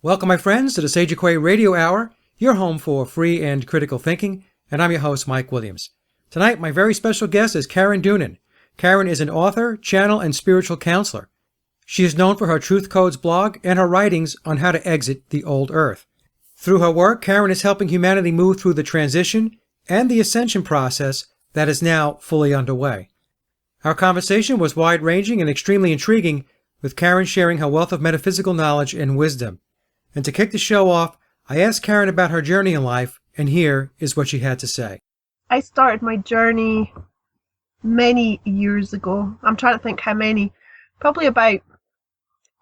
Welcome, my friends, to the Sage of Quay Radio Hour, your home for free and critical thinking, and I'm your host, Mike Williams. Tonight, my very special guest is Karen Doonan. Karen is an author, channel, and spiritual counselor. She is known for her Truth Codes blog and her writings on how to exit the old earth. Through her work, Karen is helping humanity move through the transition and the ascension process that is now fully underway. Our conversation was wide-ranging and extremely intriguing, with Karen sharing her wealth of metaphysical knowledge and wisdom. And to kick the show off, I asked Karen about her journey in life, and here is what she had to say. I started my journey many years ago. I'm trying to think how many. Probably about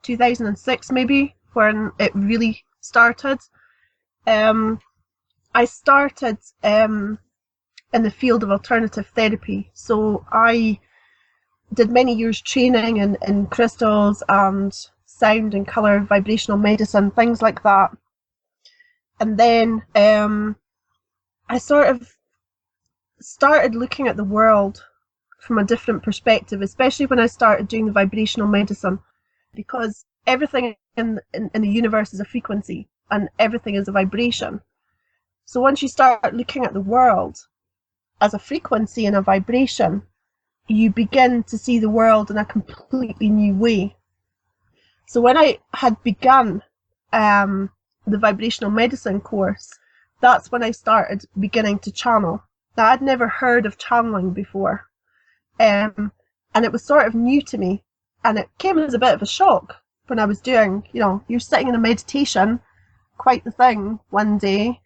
2006 maybe, when it really started. I started in the field of alternative therapy. So I did many years training in crystals and sound and colour, vibrational medicine, things like that. And then I sort of started looking at the world from a different perspective, especially when I started doing the vibrational medicine, because everything in the universe is a frequency and everything is a vibration. So once you start looking at the world as a frequency and a vibration, you begin to see the world in a completely new way. So when I had begun the vibrational medicine course, that's when I started beginning to channel. Now, I'd never heard of channeling before, and it was sort of new to me, and it came as a bit of a shock when I was doing, you're sitting in a meditation, quite the thing, one day,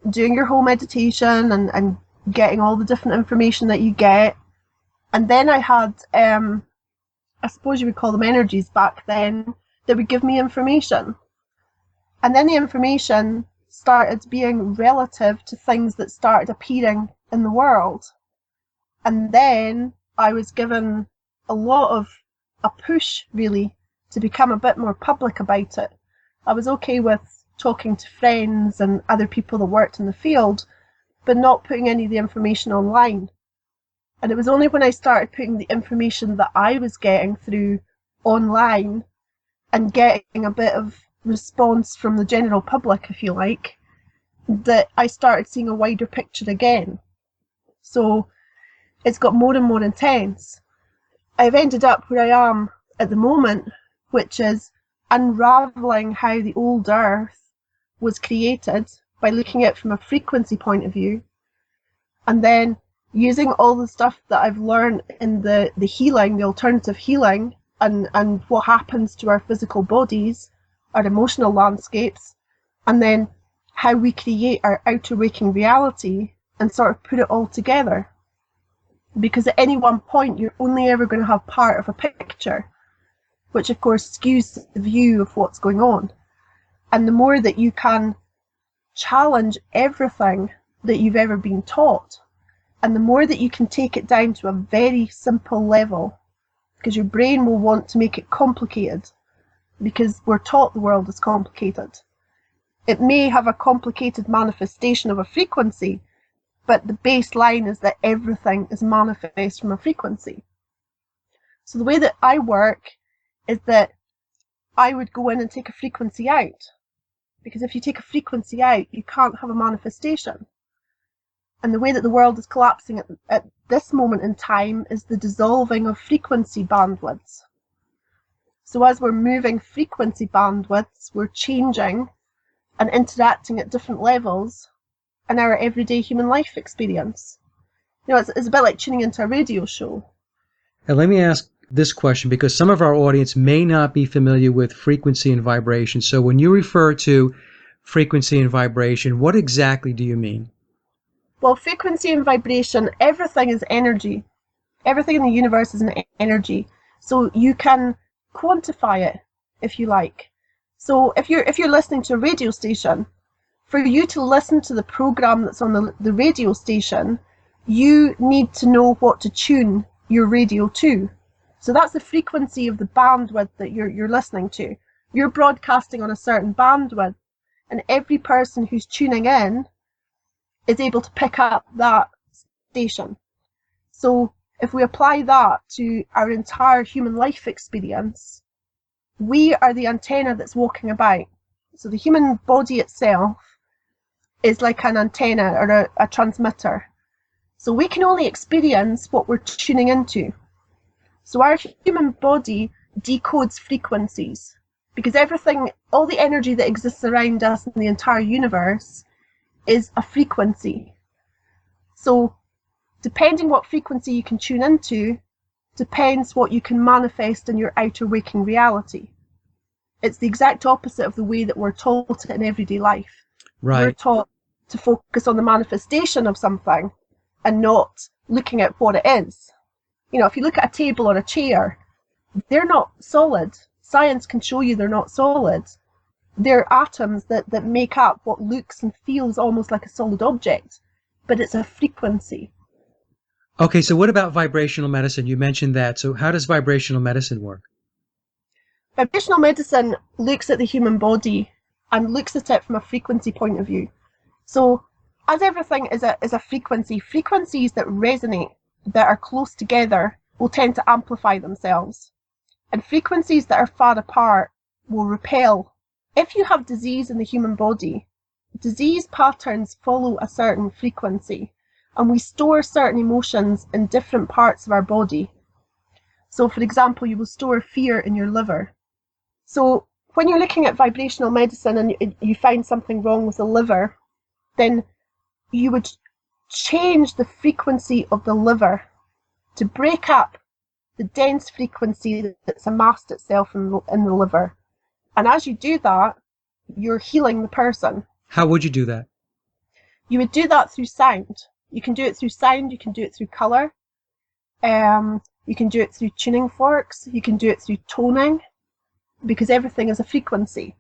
doing your whole meditation and getting all the different information that you get. And then I had, I suppose you would call them energies back then, that would give me information. And then the information started being relative to things that started appearing in the world. And then I was given a lot of a push, really, to become a bit more public about it. I was okay with talking to friends and other people that worked in the field, but not putting any of the information online. And it was only when I started putting the information that I was getting through online and getting a bit of response from the general public, if you like, that I started seeing a wider picture again. So it's got more and more intense. I've ended up where I am at the moment, which is unraveling how the old earth was created by looking at it from a frequency point of view, and then using all the stuff that I've learned in the healing, the alternative healing, and what happens to our physical bodies, our emotional landscapes, and then how we create our outer waking reality and sort of put it all together. Because at any one point, you're only ever going to have part of a picture, which of course skews the view of what's going on. And the more that you can challenge everything that you've ever been taught, and the more that you can take it down to a very simple level, because your brain will want to make it complicated, because we're taught the world is complicated. It may have a complicated manifestation of a frequency, but the baseline is that everything is manifest from a frequency. So the way that I work is that I would go in and take a frequency out, because if you take a frequency out, you can't have a manifestation. And the way that the world is collapsing at this moment in time is the dissolving of frequency bandwidths. So as we're moving frequency bandwidths, we're changing and interacting at different levels in our everyday human life experience. It's a bit like tuning into a radio show. And let me ask this question, because some of our audience may not be familiar with frequency and vibration. So when you refer to frequency and vibration, what exactly do you mean? Well, frequency and vibration, everything is energy. Everything in the universe is an energy. So you can quantify it, if you like. So if you're listening to a radio station, for you to listen to the program that's on the radio station, you need to know what to tune your radio to. So that's the frequency of the bandwidth that you're listening to. You're broadcasting on a certain bandwidth, and every person who's tuning in is able to pick up that station. So if we apply that to our entire human life experience, we are the antenna that's walking about. So the human body itself is like an antenna or a transmitter. So we can only experience what we're tuning into. So our human body decodes frequencies, because everything, all the energy that exists around us in the entire universe is a frequency. So depending what frequency you can tune into, depends what you can manifest in your outer waking reality. It's the exact opposite of the way that we're taught in everyday life. Right. We're taught to focus on the manifestation of something and not looking at what it is. You know, if you look at a table or a chair, they're not solid. Science can show you they're not solid. They're atoms that make up what looks and feels almost like a solid object, but it's a frequency. Okay, so what about vibrational medicine? You mentioned that. So how does vibrational medicine work? Vibrational medicine looks at the human body and looks at it from a frequency point of view. So as everything is a frequency, frequencies that resonate, that are close together, will tend to amplify themselves. And frequencies that are far apart will repel. If you have disease in the human body, disease patterns follow a certain frequency, and we store certain emotions in different parts of our body. So for example, you will store fear in your liver. So when you're looking at vibrational medicine and you find something wrong with the liver, then you would change the frequency of the liver to break up the dense frequency that's amassed itself in the liver. And as you do that, you're healing the person. How would you do that? You would do that through sound. You can do it through sound, you can do it through colour, you can do it through tuning forks, you can do it through toning, because everything is a frequency.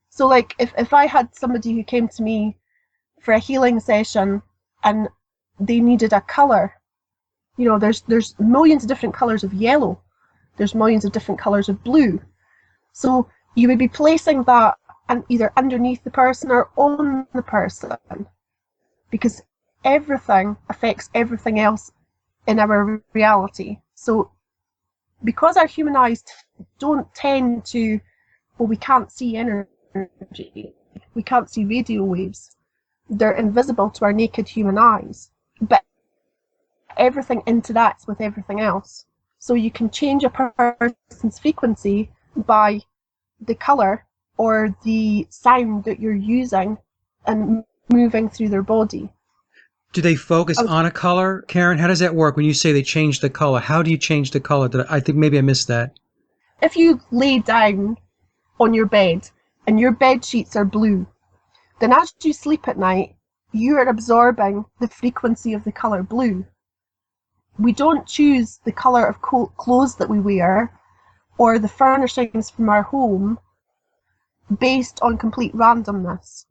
So like if I had somebody who came to me for a healing session and they needed a colour, you know, there's millions of different colours of yellow, there's millions of different colours of blue. So you would be placing that either underneath the person or on the person, because everything affects everything else in our reality. So because our human eyes don't tend to, well, we can't see energy, we can't see radio waves, they're invisible to our naked human eyes, but everything interacts with everything else. So you can change a person's frequency by the colour or the sound that you're using and moving through their body. Do they focus on a color? Karen, how does that work when you say they change the color? How do you change the color? I think maybe I missed that. If you lay down on your bed and your bed sheets are blue, then as you sleep at night, you are absorbing the frequency of the colour blue. We don't choose the colour of clothes that we wear or the furnishings from our home based on complete randomness.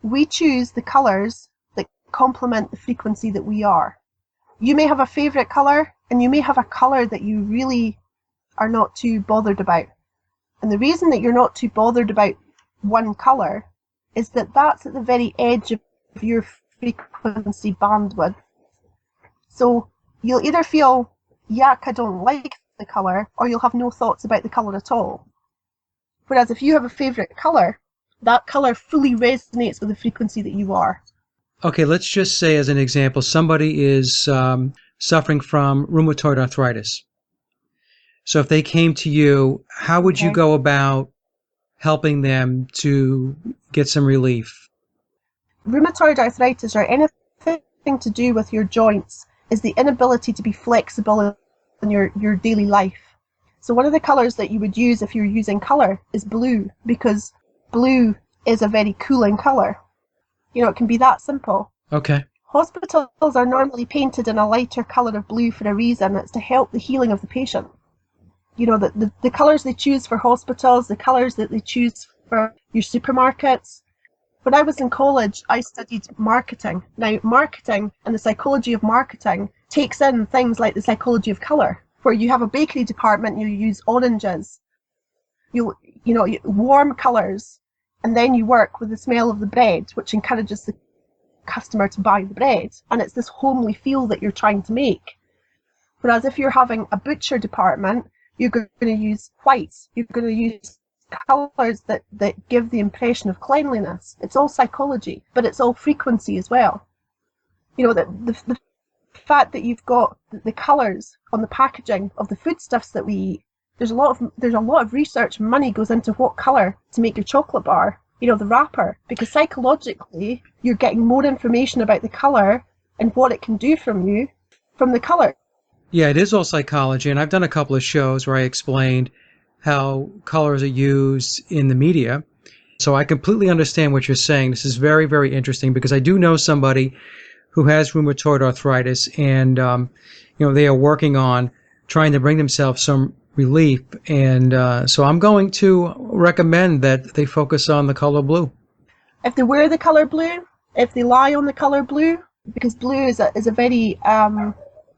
We choose the colours that complement the frequency that we are. You may have a favourite colour, and you may have a colour that you really are not too bothered about. And the reason that you're not too bothered about one colour is that that's at the very edge of your frequency bandwidth. So you'll either feel, yuck, I don't like the colour, or you'll have no thoughts about the colour at all. Whereas if you have a favourite colour, that colour fully resonates with the frequency that you are. Okay, let's just say as an example, somebody is suffering from rheumatoid arthritis. So if they came to you, how would you go about helping them to get some relief? Rheumatoid arthritis, or anything to do with your joints, is the inability to be flexible in your daily life. So one of the colours that you would use if you're using colour is blue, because blue is a very cooling colour. You know, it can be that simple. Okay. Hospitals are normally painted in a lighter colour of blue for a reason. It's to help the healing of the patient. You know, the colours they choose for hospitals, the colours that they choose for your supermarkets. When I was in college, I studied marketing. Now, marketing and the psychology of marketing takes in things like the psychology of colour, where you have a bakery department, you use oranges, warm colours, and then you work with the smell of the bread, which encourages the customer to buy the bread. And it's this homely feel that you're trying to make. Whereas if you're having a butcher department, you're going to use white, you're going to use colours that give the impression of cleanliness. It's all psychology, but it's all frequency as well. You know, the fact that you've got the colours on the packaging of the foodstuffs that we eat, there's a lot of research and money goes into what colour to make your chocolate bar, you know, the wrapper, because psychologically you're getting more information about the colour and what it can do from the colour. Yeah, it is all psychology, and I've done a couple of shows where I explained how colors are used in the media. So I completely understand what you're saying. This is very, very interesting because I do know somebody who has rheumatoid arthritis, and they are working on trying to bring themselves some relief. And so I'm going to recommend that they focus on the color blue. If they wear the color blue, if they lie on the color blue, because blue is a very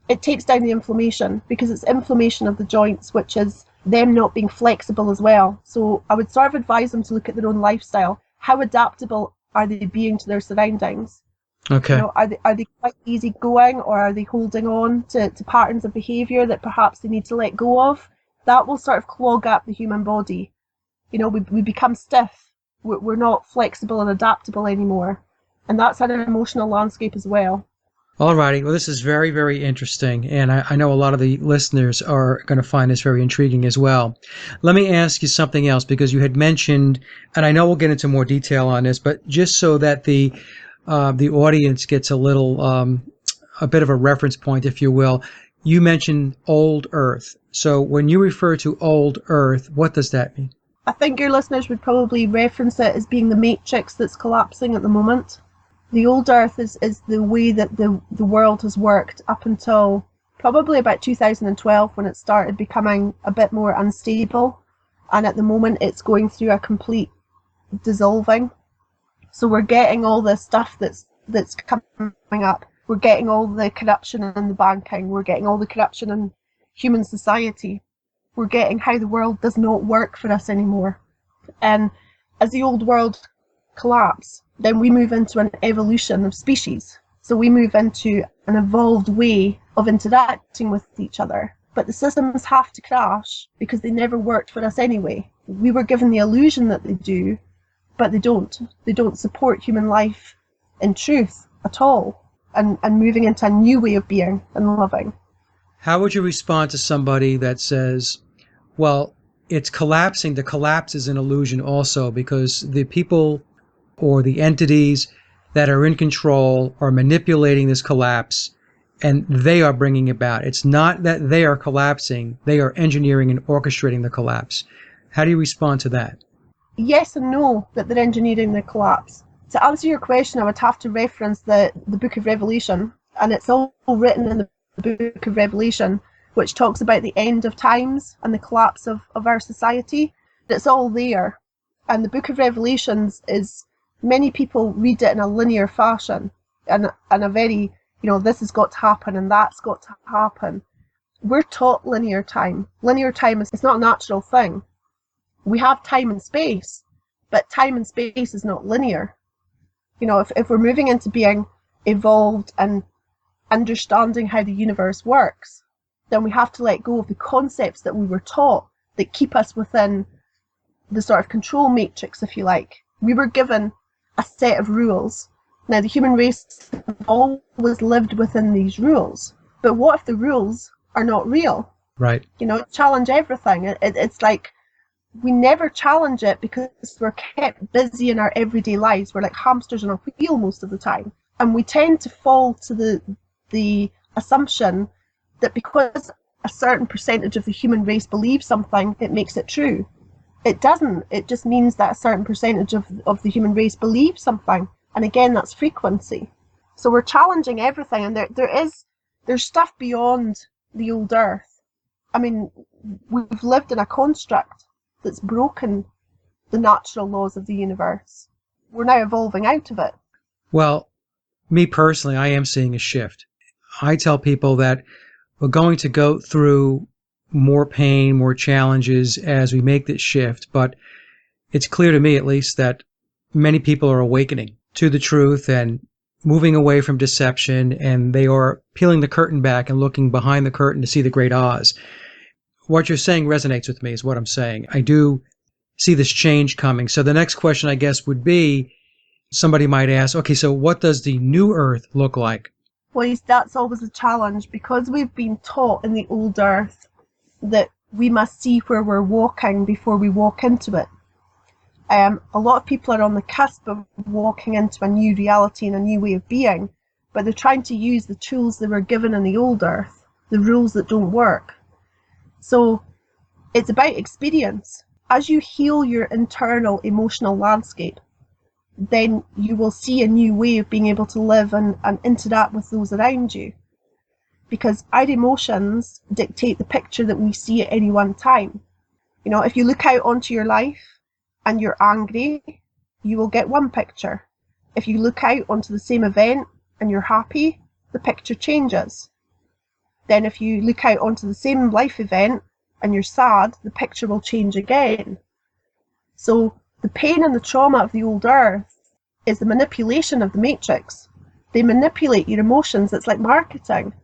it takes down the inflammation, because it's inflammation of the joints, which is them not being flexible as well. So I would sort of advise them to look at their own lifestyle. How adaptable are they being to their surroundings? Okay. You know, are they quite easygoing, or are they holding on to patterns of behaviour that perhaps they need to let go of? That will sort of clog up the human body. You know, we become stiff. We're not flexible and adaptable anymore. And that's an emotional landscape as well. All righty. Well, this is very, very interesting, and I know a lot of the listeners are going to find this very intriguing as well. Let me ask you something else, because you had mentioned, and I know we'll get into more detail on this, but just so that the audience gets a bit of a reference point, if you will, you mentioned old Earth. So when you refer to old Earth, what does that mean? I think your listeners would probably reference it as being the matrix that's collapsing at the moment. The old Earth is the way that the world has worked up until probably about 2012, when it started becoming a bit more unstable. And at the moment it's going through a complete dissolving. So we're getting all the stuff that's coming up. We're getting all the corruption in the banking. We're getting all the corruption in human society. We're getting how the world does not work for us anymore. And as the old world collapses, then we move into an evolution of species. So we move into an evolved way of interacting with each other. But the systems have to crash because they never worked for us anyway. We were given the illusion that they do, but they don't. They don't support human life in truth at all, and moving into a new way of being and living. How would you respond to somebody that says, well, it's collapsing. The collapse is an illusion also, because the people or the entities that are in control are manipulating this collapse, and they are bringing about. It's not that they are collapsing. They are engineering and orchestrating the collapse. How do you respond to that? Yes and no, that they're engineering the collapse. To answer your question, I would have to reference the Book of Revelation, and it's all written in the Book of Revelation, which talks about the end of times and the collapse of our society. It's all there. And the Book of Revelations is, many people read it in a linear fashion, and a very, this has got to happen and that's got to happen. We're taught linear time. Linear time is not a natural thing. We have time and space, but time and space is not linear. If we're moving into being evolved and understanding how the universe works, then we have to let go of the concepts that we were taught that keep us within the sort of control matrix, if you like. We were given a set of rules. Now, the human race always lived within these rules, but what if the rules are not real? Right. Challenge everything. It's like we never challenge it because we're kept busy in our everyday lives. We're like hamsters on a wheel most of the time, and we tend to fall to the assumption that because a certain percentage of the human race believes something, it makes it true. It doesn't. It just means that a certain percentage of the human race believes something. And again, that's frequency. So we're challenging everything, and there's stuff beyond the old Earth. I mean, we've lived in a construct that's broken the natural laws of the universe. We're now evolving out of it. Well, me personally, I am seeing a shift. I tell people that we're going to go through more pain, more challenges as we make this shift, but it's clear to me, at least, that many people are awakening to the truth and moving away from deception, and they are peeling the curtain back and looking behind the curtain to see the great Oz. What you're saying resonates with me, is what I'm saying. I do see this change coming. So the next question, I guess, would be, somebody might ask, okay, so what does the new Earth look like? Well, that's always a challenge, because we've been taught in the old Earth that we must see where we're walking before we walk into it. A lot of people are on the cusp of walking into a new reality and a new way of being, but they're trying to use the tools they were given in the old Earth, the rules that don't work. So it's about experience. As you heal your internal emotional landscape, then you will see a new way of being able to live and interact with those around you. Because our emotions dictate the picture that we see at any one time. You know, if you look out onto your life and you're angry, you will get one picture. If you look out onto the same event and you're happy, the picture changes. Then if you look out onto the same life event and you're sad, the picture will change again. So the pain and the trauma of the old Earth is the manipulation of the matrix. They manipulate your emotions. It's like marketing.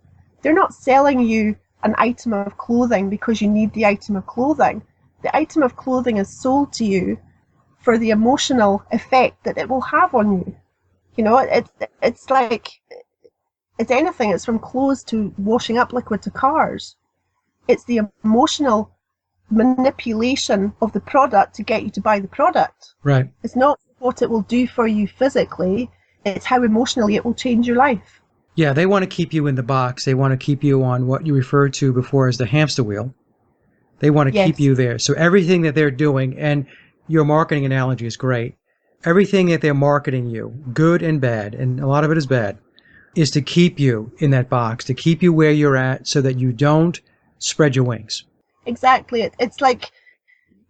They're not selling you an item of clothing because you need the item of clothing. The item of clothing is sold to you for the emotional effect that it will have on you. You know, it's like, it's anything. It's from clothes to washing up liquid to cars. It's the emotional manipulation of the product to get you to buy the product. Right. It's not what it will do for you physically, it's how emotionally it will change your life. Yeah, they want to keep you in the box. They want to keep you on what you referred to before as the hamster wheel. They want to keep you there. So everything that they're doing, and your marketing analogy is great, everything that they're marketing you, good and bad, and a lot of it is bad, is to keep you in that box, to keep you where you're at so that you don't spread your wings. Exactly. It's like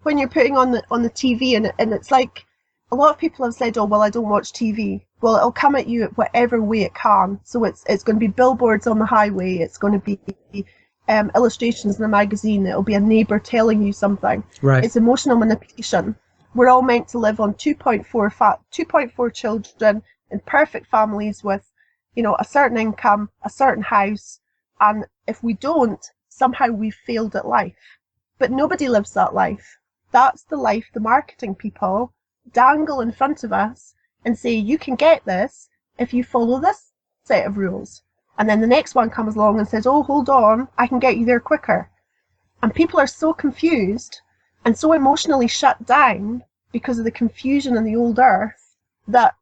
when you're putting on the TV, and it's like, a lot of people have said, oh, well, I don't watch TV. Well, it'll come at you whatever way it can. So it's going to be billboards on the highway. It's going to be illustrations in a magazine. It'll be a neighbour telling you something. Right. It's emotional manipulation. We're all meant to live on 2.4 children in perfect families with, you know, a certain income, a certain house. And if we don't, somehow we've failed at life. But nobody lives that life. That's the life the marketing people dangle in front of us and say, you can get this if you follow this set of rules. And then the next one comes along and says, oh, hold on, I can get you there quicker. And people are so confused and so emotionally shut down because of the confusion in the old Earth that,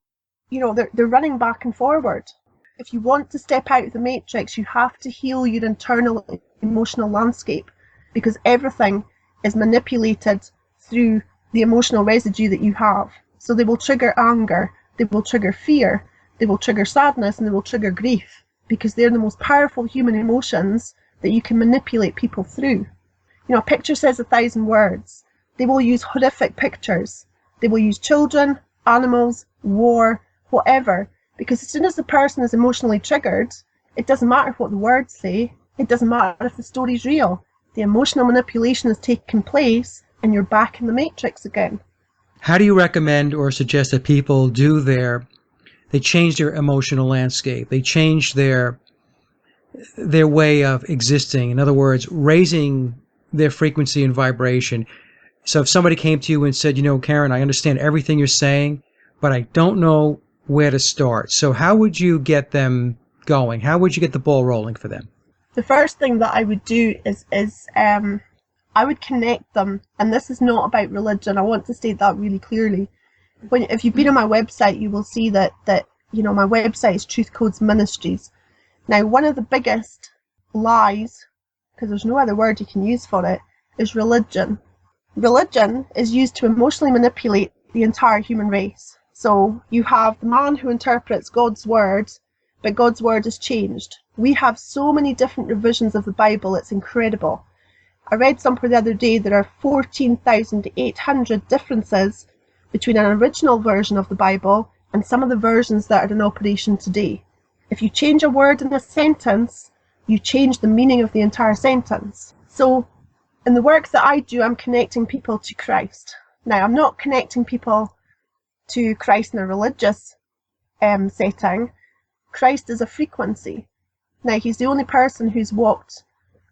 you know, they're running back and forward. If you want to step out of the matrix, you have to heal your internal emotional landscape, because everything is manipulated through the emotional residue that you have. So they will trigger anger, they will trigger fear, they will trigger sadness, and they will trigger grief, because they're the most powerful human emotions that you can manipulate people through. You know, a picture says 1,000 words. They will use horrific pictures. They will use children, animals, war, whatever, because as soon as the person is emotionally triggered, it doesn't matter what the words say, it doesn't matter if the story's real. The emotional manipulation has taken place and you're back in the matrix again. How do you recommend or suggest that people they change their emotional landscape, they change their way of existing? In other words, raising their frequency and vibration. So if somebody came to you and said, you know, Karen, I understand everything you're saying, but I don't know where to start. So how would you get them going? How would you get the ball rolling for them? The first thing that I would do is I would connect them, and this is not about religion. I want to state that really clearly. If you've been on my website, you will see that you know, my website is Truth Codes Ministries. Now, one of the biggest lies, because there's no other word you can use for it, is religion. Religion is used to emotionally manipulate the entire human race. So you have the man who interprets God's word, but God's word is changed. We have so many different revisions of the Bible, it's incredible. I read somewhere the other day there are 14,800 differences between an original version of the Bible and some of the versions that are in operation today. If you change a word in a sentence, you change the meaning of the entire sentence. So in the work that I do, I'm connecting people to Christ. Now, I'm not connecting people to Christ in a religious setting. Christ is a frequency. Now, he's the only person who's walked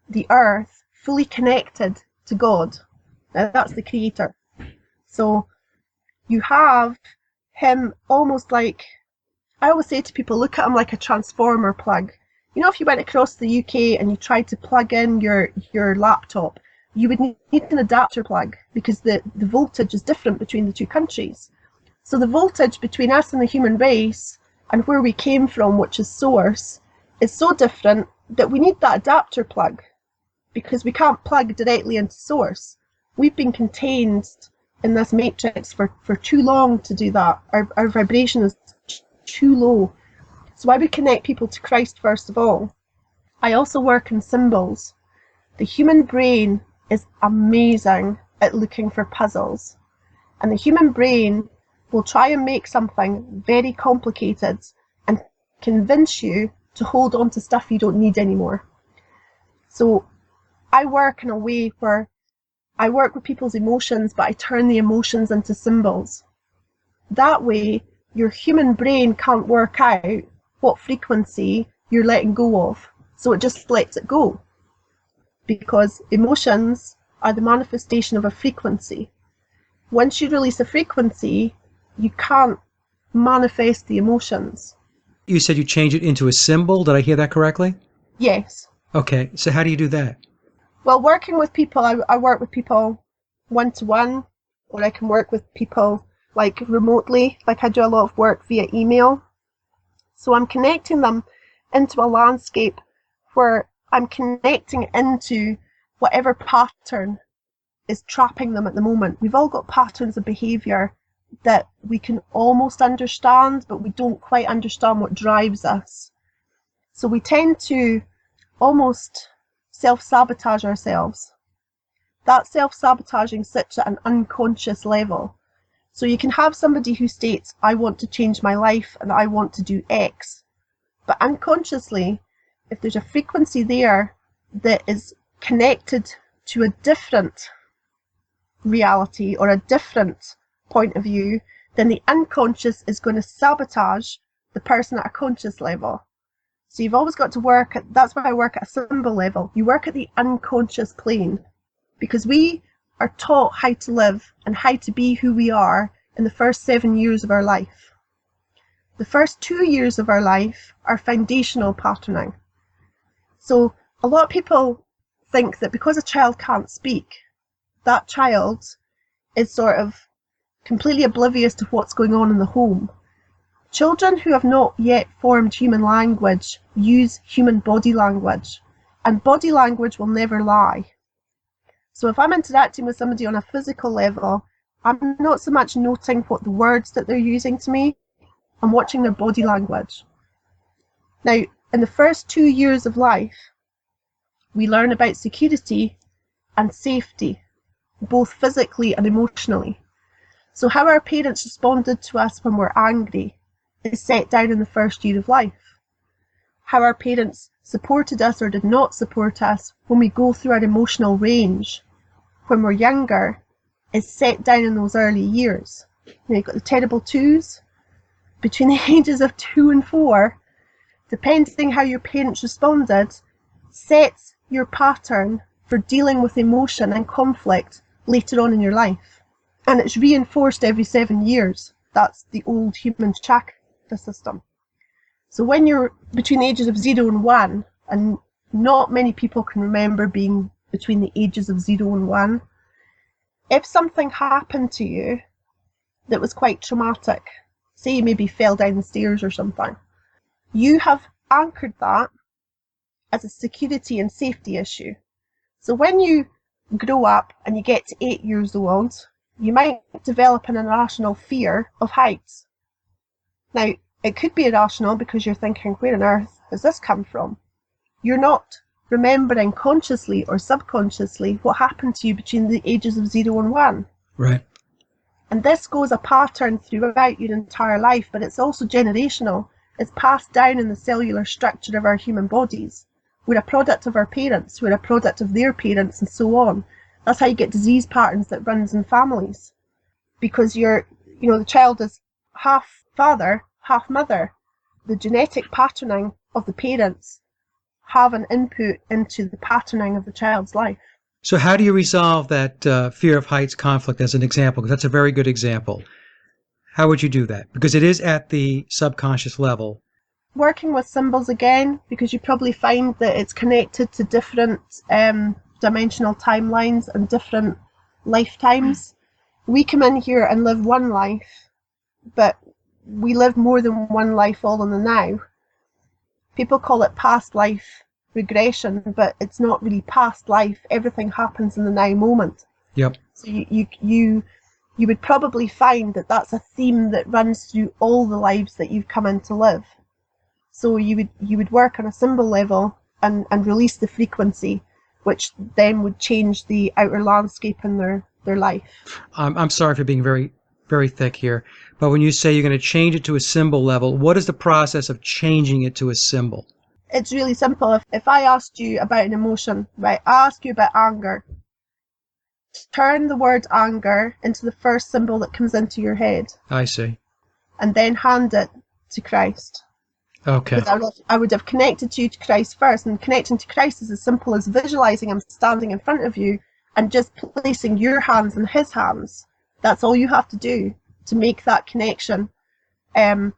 the earth fully connected to God. Now, that's the creator. So you have him almost like, I always say to people, look at him like a transformer plug. You know, if you went across the UK and you tried to plug in your laptop, you would need an adapter plug because the voltage is different between the two countries. So the voltage between us and the human race and where we came from, which is source, is so different that we need that adapter plug because we can't plug directly into source. We've been contained in this matrix for too long to do that. Our vibration is too low. So I would connect people to Christ first of all. I also work in symbols. The human brain is amazing at looking for puzzles. And the human brain will try and make something very complicated and convince you to hold on to stuff you don't need anymore. So I work in a way where I work with people's emotions, but I turn the emotions into symbols. That way, your human brain can't work out what frequency you're letting go of. So it just lets it go. Because emotions are the manifestation of a frequency. Once you release a frequency, you can't manifest the emotions. You said you change it into a symbol. Did I hear that correctly? Yes. Okay, so how do you do that? Well, working with people, I work with people one-to-one, or I can work with people like remotely, like I do a lot of work via email. So I'm connecting them into a landscape where I'm connecting into whatever pattern is trapping them at the moment. We've all got patterns of behaviour that we can almost understand, but we don't quite understand what drives us. So we tend to almost self-sabotage ourselves. That self-sabotaging sits at an unconscious level. So you can have somebody who states, I want to change my life and I want to do X. But unconsciously, if there's a frequency there that is connected to a different reality or a different point of view, then the unconscious is going to sabotage the person at a conscious level. So you've always got to work at, that's why I work at a symbol level. You work at the unconscious plane because we are taught how to live and how to be who we are in the first 7 years of our life. The first 2 years of our life are foundational patterning. So a lot of people think that because a child can't speak, that child is sort of completely oblivious to what's going on in the home. Children who have not yet formed human language use human body language, and body language will never lie. So if I'm interacting with somebody on a physical level, I'm not so much noting what the words that they're using to me, I'm watching their body language. Now, in the first 2 years of life, we learn about security and safety, both physically and emotionally. So how our parents responded to us when we're angry is set down in the first year of life. How our parents supported us or did not support us when we go through our emotional range when we're younger is set down in those early years. Now you've got the terrible twos. Between the ages of 2 and 4, depending how your parents responded, sets your pattern for dealing with emotion and conflict later on in your life. And it's reinforced every 7 years. That's the old human chakra system. So when you're between the ages of 0 and 1, and not many people can remember being between the ages of 0 and 1, if something happened to you that was quite traumatic, say you maybe fell down the stairs or something, you have anchored that as a security and safety issue. So when you grow up and you get to 8 years old, you might develop an irrational fear of heights. Now, it could be irrational because you're thinking, where on earth has this come from? You're not remembering consciously or subconsciously what happened to you between the ages of 0 and 1. Right. And this goes a pattern throughout your entire life, but it's also generational. It's passed down in the cellular structure of our human bodies. We're a product of our parents, we're a product of their parents, and so on. That's how you get disease patterns that runs in families. Because the child is half father, half mother. The genetic patterning of the parents have an input into the patterning of the child's life. So how do you resolve that fear of heights conflict as an example? Because that's a very good example. How would you do that? Because it is at the subconscious level. Working with symbols again, because you probably find that it's connected to different dimensional timelines and different lifetimes. We come in here and live one life, but we live more than one life all in the now. People call it past life regression, but it's not really past life. Everything happens in the now moment. Yep. So you would probably find that that's a theme that runs through all the lives that you've come in to live. So you would work on a symbol level and release the frequency, which then would change the outer landscape in their life. I'm sorry for being very, very thick here, but when you say you're going to change it to a symbol level, what is the process of changing it to a symbol? It's really simple. If I asked you about an emotion, right, I ask you about anger, turn the word anger into the first symbol that comes into your head. I see. And then hand it to Christ. Okay. Because I would have connected you to Christ first, and connecting to Christ is as simple as visualizing him standing in front of you and just placing your hands in his hands. That's all you have to do to make that connection. And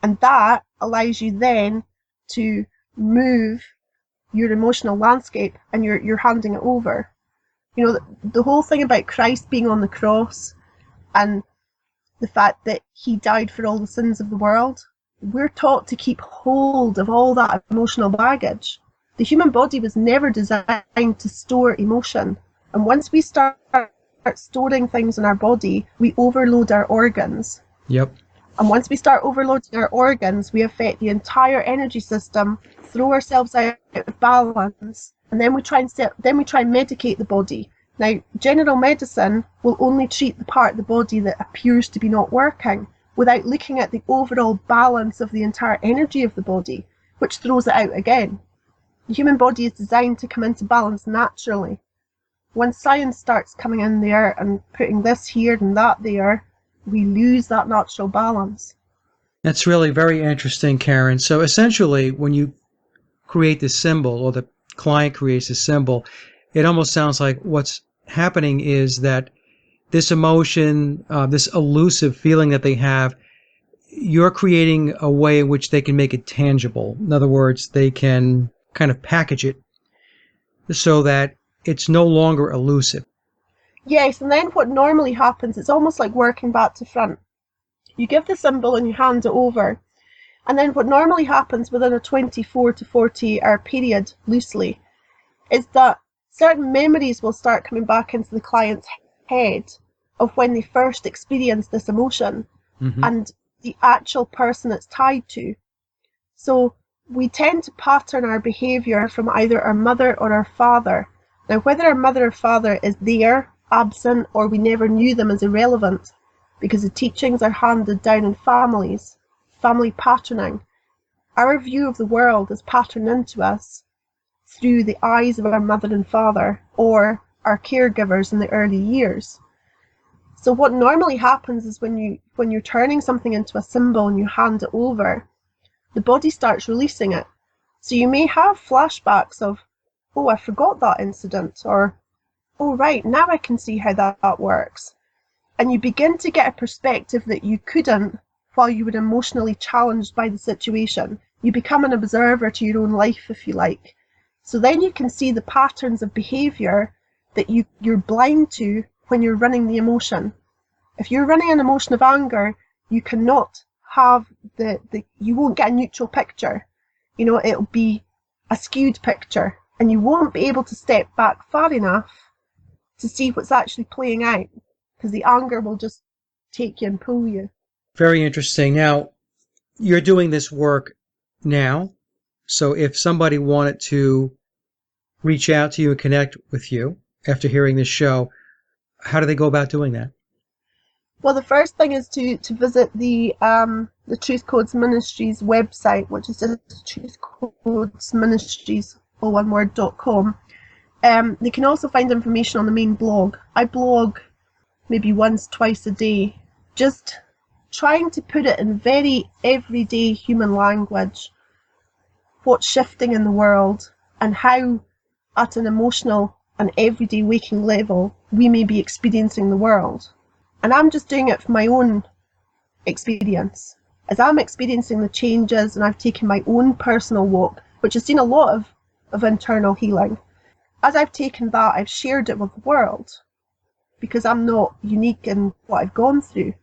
that allows you then to move your emotional landscape, and you're handing it over. You know, the whole thing about Christ being on the cross and the fact that he died for all the sins of the world, we're taught to keep hold of all that emotional baggage. The human body was never designed to store emotion. And once we start storing things in our body, we overload our organs. Yep. And once we start overloading our organs, we affect the entire energy system, throw ourselves out of balance, and then we try and medicate the body. Now, general medicine will only treat the part of the body that appears to be not working, without looking at the overall balance of the entire energy of the body, which throws it out again. The human body is designed to come into balance naturally. Once science starts coming in there and putting this here and that there, we lose that natural balance. That's really very interesting, Karen. So essentially, when you create this symbol, or the client creates a symbol, it almost sounds like what's happening is that this emotion, this elusive feeling that they have, you're creating a way in which they can make it tangible. In other words, they can kind of package it so that it's no longer elusive. Yes, and then what normally happens, it's almost like working back to front. You give the symbol and you hand it over. And then what normally happens within a 24 to 48 hour period, loosely, is that certain memories will start coming back into the client's head of when they first experienced this emotion, and the actual person it's tied to. So we tend to pattern our behaviour from either our mother or our father. Now, whether our mother or father is there, absent, or we never knew them is irrelevant, because the teachings are handed down in families, family patterning. Our view of the world is patterned into us through the eyes of our mother and father, or our caregivers in the early years. So what normally happens is when you're turning something into a symbol and you hand it over, the body starts releasing it. So you may have flashbacks of, oh, I forgot that incident, or, oh, right, now I can see how that works. And you begin to get a perspective that you couldn't while you were emotionally challenged by the situation. You become an observer to your own life, if you like. So then you can see the patterns of behaviour that you're blind to when you're running the emotion. If you're running an emotion of anger, you cannot have you won't get a neutral picture. You know, it'll be a skewed picture, and you won't be able to step back far enough to see what's actually playing out, because the anger will just take you and pull you. Very interesting. Now, you're doing this work now, so if somebody wanted to reach out to you and connect with you after hearing this show, how do they go about doing that? Well, the first thing is to visit the Truth Codes Ministries website, which is just Truth Codes Ministries, all one word.com. They can also find information on the main blog. I blog maybe once, twice a day, just trying to put it in very everyday human language, what's shifting in the world and how, at an emotional an everyday waking level we may be experiencing the world. And I'm just doing it from my own experience. As I'm experiencing the changes and I've taken my own personal walk, which has seen a lot of internal healing, as I've taken that, I've shared it with the world, because I'm not unique in what I've gone through.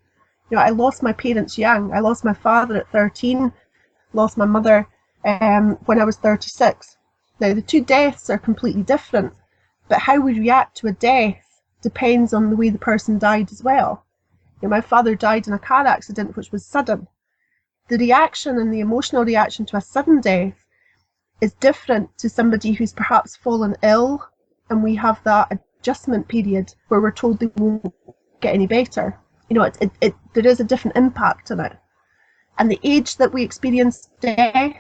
You know, I lost my parents young. I lost my father at 13, lost my mother when I was 36. Now, the two deaths are completely different, but how we react to a death depends on the way the person died as well. You know, my father died in a car accident, which was sudden. The reaction and the emotional reaction to a sudden death is different to somebody who's perhaps fallen ill, and we have that adjustment period where we're told they won't get any better. You know, there is a different impact on it. And the age that we experience death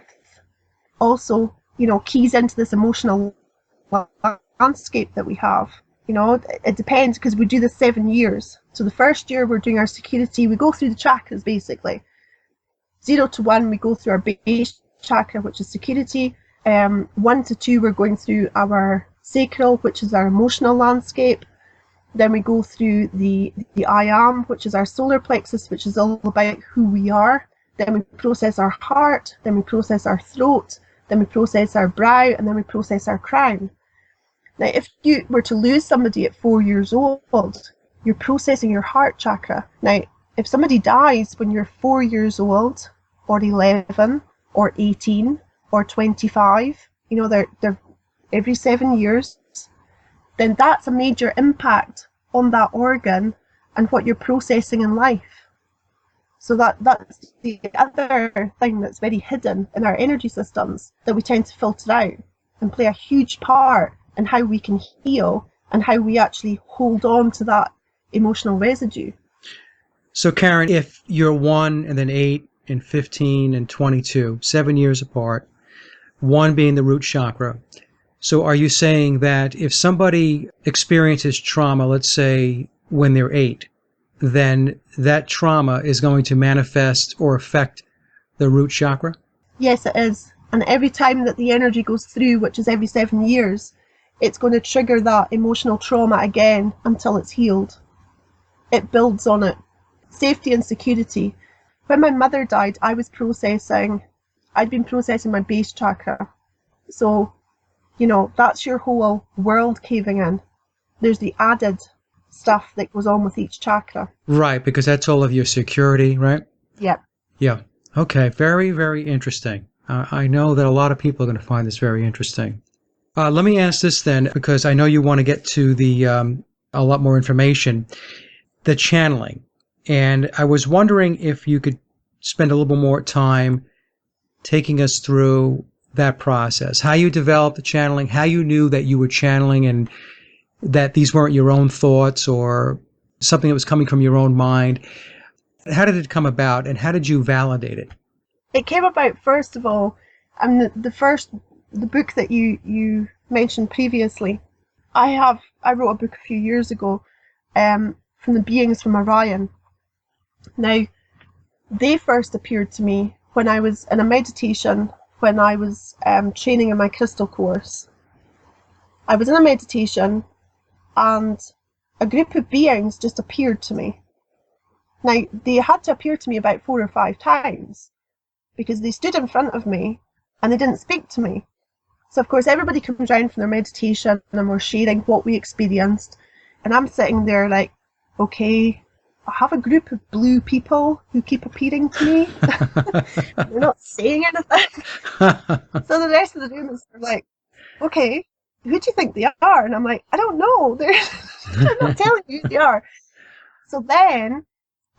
also, you know, keys into this emotional landscape that we have. You know, it depends, because we do this 7 years. So the first year we're doing our security, we go through the chakras basically. 0 to 1, we go through our base chakra, which is security. 1 to 2, we're going through our sacral, which is our emotional landscape. Then we go through the I am, which is our solar plexus, which is all about who we are. Then we process our heart, then we process our throat, then we process our brow, and then we process our crown. Now, if you were to lose somebody at 4 years old, you're processing your heart chakra. Now, if somebody dies when you're 4 years old, or 11, or 18, or 25, you know, they're every 7 years, then that's a major impact on that organ and what you're processing in life. So that's the other thing that's very hidden in our energy systems that we tend to filter out and play a huge part in how we can heal and how we actually hold on to that emotional residue. So Karen, if you're 1 and then 8 and 15 and 22, 7 years apart, 1 being the root chakra. So are you saying that if somebody experiences trauma, let's say when they're 8, then that trauma is going to manifest or affect the root chakra? Yes, it is. And every time that the energy goes through, which is every 7 years, it's going to trigger that emotional trauma again until it's healed. It builds on it. Safety and security. When my mother died, I'd been processing my base chakra. So, you know, that's your whole world caving in. There's the added stuff that goes on with each chakra. Right, because that's all of your security, right? Yep. Yeah. Okay, very, very interesting. I know that a lot of people are going to find this very interesting. Let me ask this then, because I know you want to get to the a lot more information, the channeling. And I was wondering if you could spend a little bit more time taking us through that process, how you developed the channeling, how you knew that you were channeling and that these weren't your own thoughts or something that was coming from your own mind. How did it come about, and how did you validate it? It came about, first of all, the book that you mentioned previously. I wrote a book a few years ago, from the beings from Orion. Now, they first appeared to me when I was in a meditation, when I was training in my crystal course. I was in a meditation and a group of beings just appeared to me. Now, they had to appear to me about 4 or 5 times because they stood in front of me and they didn't speak to me. So, of course, everybody comes round from their meditation and we're sharing what we experienced. And I'm sitting there like, okay, I have a group of blue people who keep appearing to me. They're not saying anything. So the rest of the room is like, okay, who do you think they are? And I'm like, I don't know. They're not telling you who they are. So then,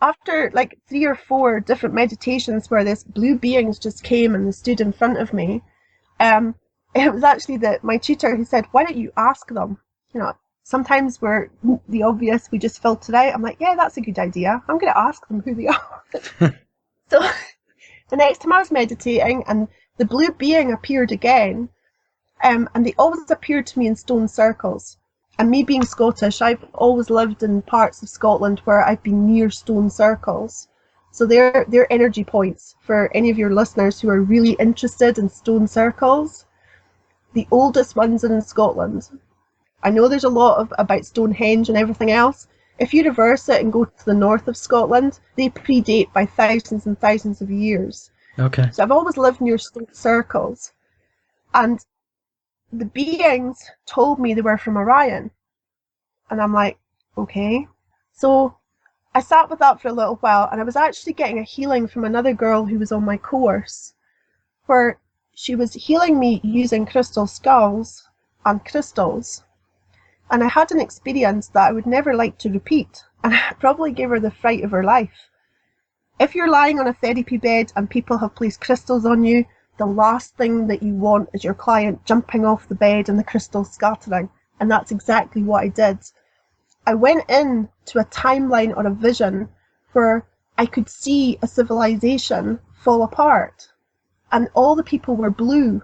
after like 3 or 4 different meditations where this blue beings just came and they stood in front of me, it was actually my tutor who said, why don't you ask them? You know, sometimes we're the obvious, we just filter out. I'm like, yeah, that's a good idea. I'm going to ask them who they are. So the next time I was meditating and the blue being appeared again, and they always appeared to me in stone circles. And me being Scottish, I've always lived in parts of Scotland where I've been near stone circles. So they're energy points for any of your listeners who are really interested in stone circles. The oldest ones are in Scotland. I know there's a lot about Stonehenge and everything else. If you reverse it and go to the north of Scotland, they predate by thousands and thousands of years. Okay. So I've always lived near stone circles. And the beings told me they were from Orion. And I'm like, okay. So I sat with that for a little while, and I was actually getting a healing from another girl who was on my course, where she was healing me using crystal skulls and crystals. And I had an experience that I would never like to repeat, and I probably gave her the fright of her life. If you're lying on a therapy bed and people have placed crystals on you, the last thing that you want is your client jumping off the bed and the crystals scattering. And that's exactly what I did. I went in to a timeline or a vision where I could see a civilization fall apart. And all the people were blue.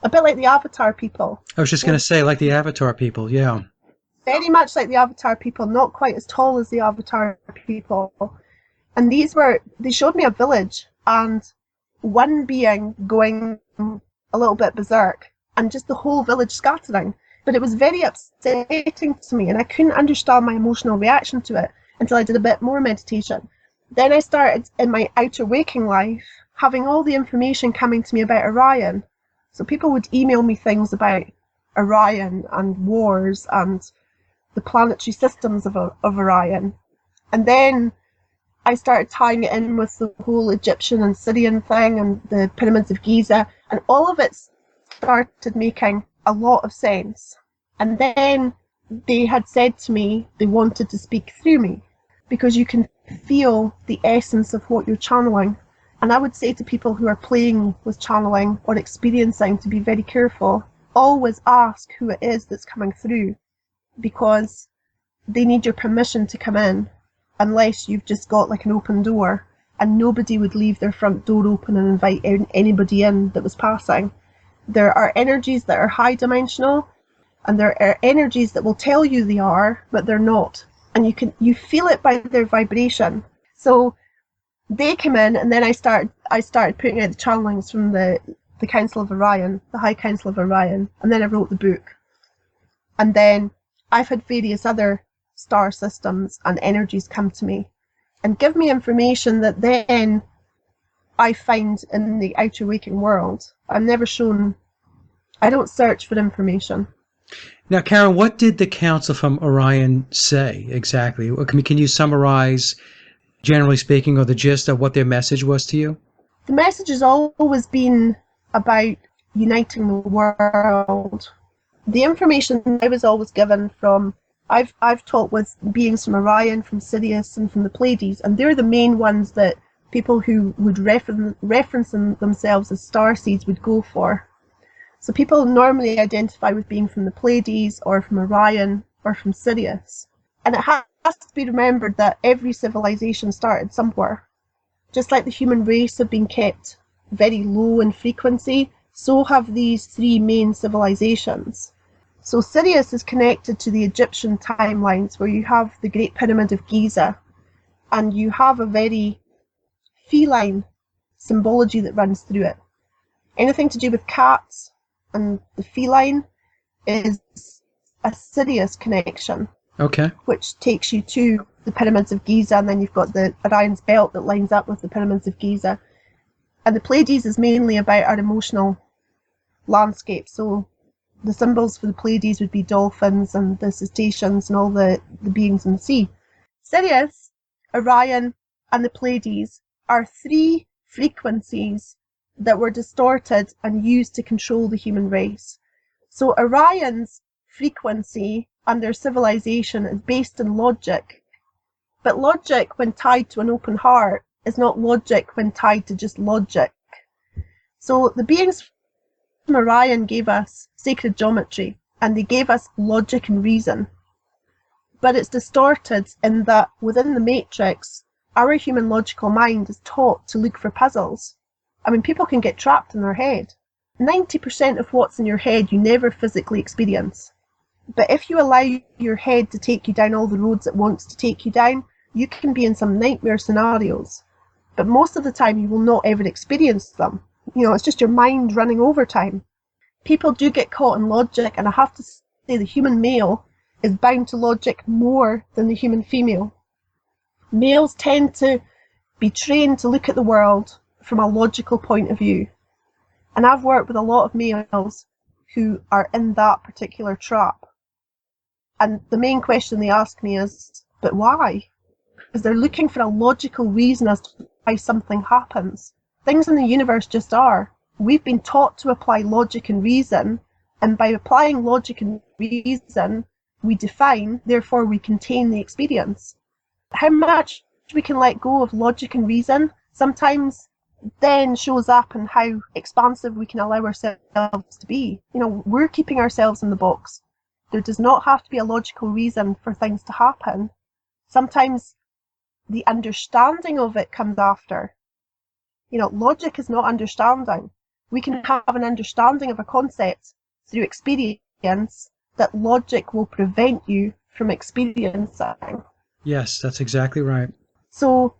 A bit like the Avatar people. I was just going to say, like the Avatar people, yeah. Very much like the Avatar people, not quite as tall as the Avatar people. And they showed me a village and one being going a little bit berserk and just the whole village scattering. But it was very upsetting to me and I couldn't understand my emotional reaction to it until I did a bit more meditation. Then I started in my outer waking life having all the information coming to me about Orion. So people would email me things about Orion and wars and the planetary systems of Orion. And then I started tying it in with the whole Egyptian and Syrian thing and the pyramids of Giza, and all of it started making a lot of sense. And then they had said to me they wanted to speak through me because you can feel the essence of what you're channeling. And I would say to people who are playing with channeling or experiencing to be very careful. Always ask who it is that's coming through, because they need your permission to come in, unless you've just got like an open door, and nobody would leave their front door open and invite anybody in that was passing. There are energies that are high dimensional, and there are energies that will tell you they are, but they're not. And you feel it by their vibration. So they came in, and then I started putting out the channelings from the Council of Orion, the High Council of Orion, and then I wrote the book. And then I've had various other star systems and energies come to me and give me information that then I find in the outer waking world. I'm never shown, I don't search for information. Now, Karen, what did the Council from Orion say exactly? Can you summarize, generally speaking, or the gist of what their message was to you? The message has always been about uniting the world. The information I was always given from, I've talked with beings from Orion, from Sirius, and from the Pleiades, and they're the main ones that people who would reference themselves as starseeds would go for. So people normally identify with being from the Pleiades, or from Orion, or from Sirius. And it has to be remembered that every civilization started somewhere. Just like the human race have been kept very low in frequency, so have these three main civilizations. So Sirius is connected to the Egyptian timelines, where you have the Great Pyramid of Giza, and you have a very feline symbology that runs through it. Anything to do with cats and the feline is a Sirius connection. Okay. Which takes you to the Pyramids of Giza, and then you've got the Orion's belt that lines up with the Pyramids of Giza. And the Pleiades is mainly about our emotional landscape. So the symbols for the Pleiades would be dolphins and the cetaceans and all the beings in the sea. Sirius, Orion, and the Pleiades are three frequencies that were distorted and used to control the human race. So Orion's frequency and their civilization is based in logic. But logic, when tied to an open heart, is not logic when tied to just logic. So the beings from Orion gave us sacred geometry, and they gave us logic and reason. But it's distorted in that within the matrix, our human logical mind is taught to look for puzzles. I mean, people can get trapped in their head. 90% of what's in your head you never physically experience. But if you allow your head to take you down all the roads it wants to take you down, you can be in some nightmare scenarios. But most of the time you will not ever experience them. You know, it's just your mind running overtime. People do get caught in logic, and I have to say the human male is bound to logic more than the human female. Males tend to be trained to look at the world from a logical point of view. And I've worked with a lot of males who are in that particular trap. And the main question they ask me is, but why? Because they're looking for a logical reason as to why something happens. Things in the universe just are. We've been taught to apply logic and reason, and by applying logic and reason, we define, therefore we contain the experience. How much we can let go of logic and reason sometimes then shows up in how expansive we can allow ourselves to be. You know, we're keeping ourselves in the box. There does not have to be a logical reason for things to happen. Sometimes the understanding of it comes after. You know, logic is not understanding. We can have an understanding of a concept through experience that logic will prevent you from experiencing. Yes, that's exactly right. So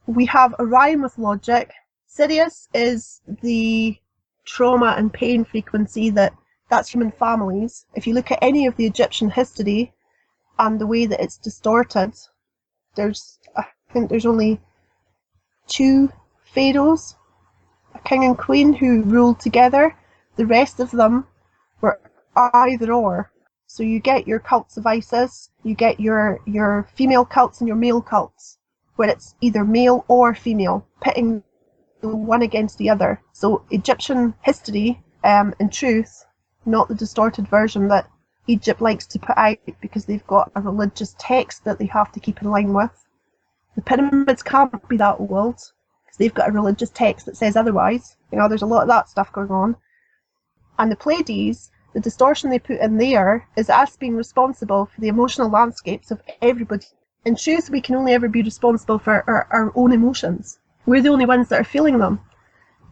we have Orion with logic. Sirius is the trauma and pain frequency that's human families. If you look at any of the Egyptian history and the way that it's distorted, I think there's only 2 pharaohs, a king and queen, who ruled together. The rest of them were either or. So you get your cults of Isis, you get your female cults and your male cults, where it's either male or female, pitting the one against the other. So Egyptian history, in truth, not the distorted version that Egypt likes to put out because they've got a religious text that they have to keep in line with. The pyramids can't be that old because they've got a religious text that says otherwise. You know, there's a lot of that stuff going on. And the Pleiades, the distortion they put in there is us being responsible for the emotional landscapes of everybody. In truth, we can only ever be responsible for our own emotions. We're the only ones that are feeling them.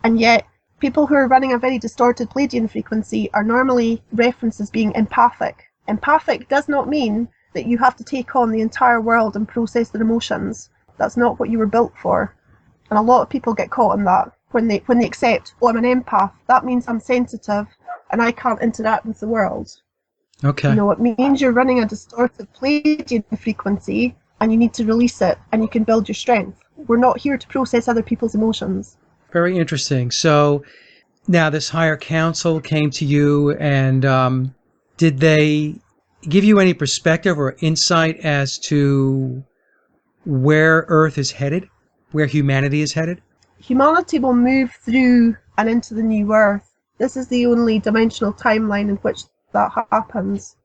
And yet, people who are running a very distorted Pleiadian frequency are normally referenced as being empathic. Empathic does not mean that you have to take on the entire world and process their emotions. That's not what you were built for. And a lot of people get caught in that. When they accept, oh, I'm an empath, that means I'm sensitive and I can't interact with the world. Okay. You know, it means you're running a distorted Pleiadian frequency and you need to release it and you can build your strength. We're not here to process other people's emotions. Very interesting. So now this higher council came to you, and did they give you any perspective or insight as to where Earth is headed, where humanity is headed? Humanity will move through and into the new Earth. This is the only dimensional timeline in which that happens.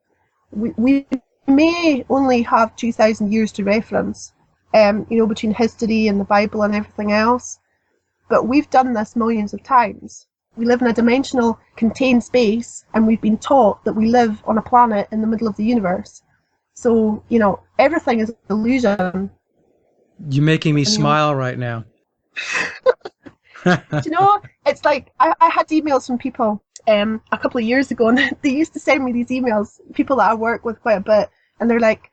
We may only have 2,000 years to reference, between history and the Bible and everything else. But we've done this millions of times. We live in a dimensional contained space, and we've been taught that we live on a planet in the middle of the universe. So, everything is an illusion. You're making me smile right now. Do you know, it's like, I had emails from people a couple of years ago, and they used to send me these emails, people that I work with quite a bit, and they're like,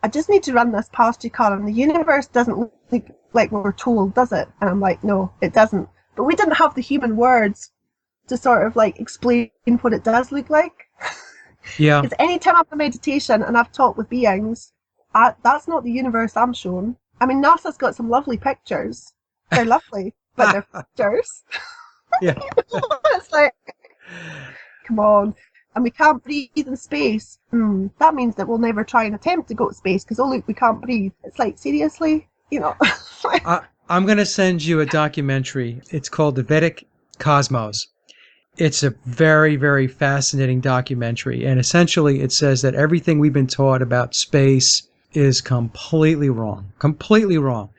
I just need to run this past you, Karen. The universe doesn't look like we're told, does it? And I'm like, no, it doesn't. But we didn't have the human words to sort of like explain what it does look like. Yeah. Because anytime I'm in meditation and I've talked with beings, that's not the universe I'm shown. I mean, NASA's got some lovely pictures. They're lovely, but they're pictures. Yeah. It's like, come on. And we can't breathe in space. That means that we'll never try and attempt to go to space because, oh, look, we can't breathe. It's like, seriously? I'm going to send you a documentary. It's called The Vedic Cosmos. It's a very, very fascinating documentary. And essentially, it says that everything we've been taught about space is completely wrong. Completely wrong.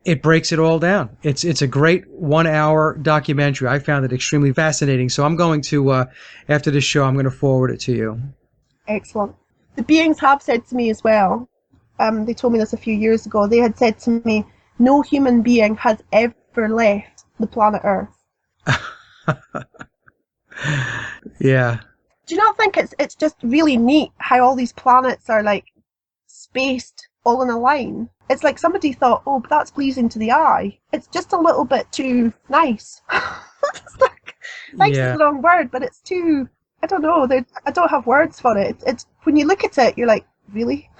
It breaks it all down. It's a great 1-hour documentary. I found it extremely fascinating. So I'm going to, after this show, I'm going to forward it to you. Excellent. The beings have said to me as well, they told me this a few years ago, they had said to me, no human being has ever left the planet Earth. Yeah. Do you not think it's just really neat how all these planets are like spaced all in a line? It's like somebody thought, oh, but that's pleasing to the eye. It's just a little bit too nice. It's like, nice is the wrong word, but it's too I don't know. I don't have words for it. It's when you look at it, you're like, really?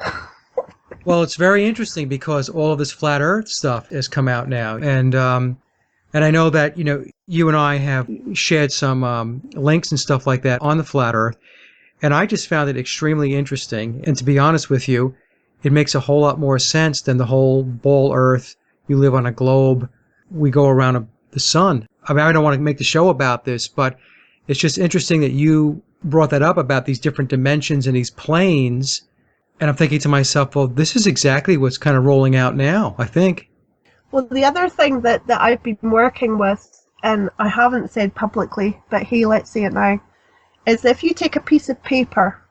Well, it's very interesting because all of this flat Earth stuff has come out now, and I know that you and I have shared some links and stuff like that on the flat Earth, and I just found it extremely interesting. And to be honest with you, it makes a whole lot more sense than the whole ball Earth. You live on a globe. We go around the sun. I mean, I don't want to make the show about this, but it's just interesting that you brought that up about these different dimensions and these planes. And I'm thinking to myself, well, this is exactly what's kind of rolling out now, I think. Well, the other thing that I've been working with, and I haven't said publicly, but hey, let's say it now, is if you take a piece of paper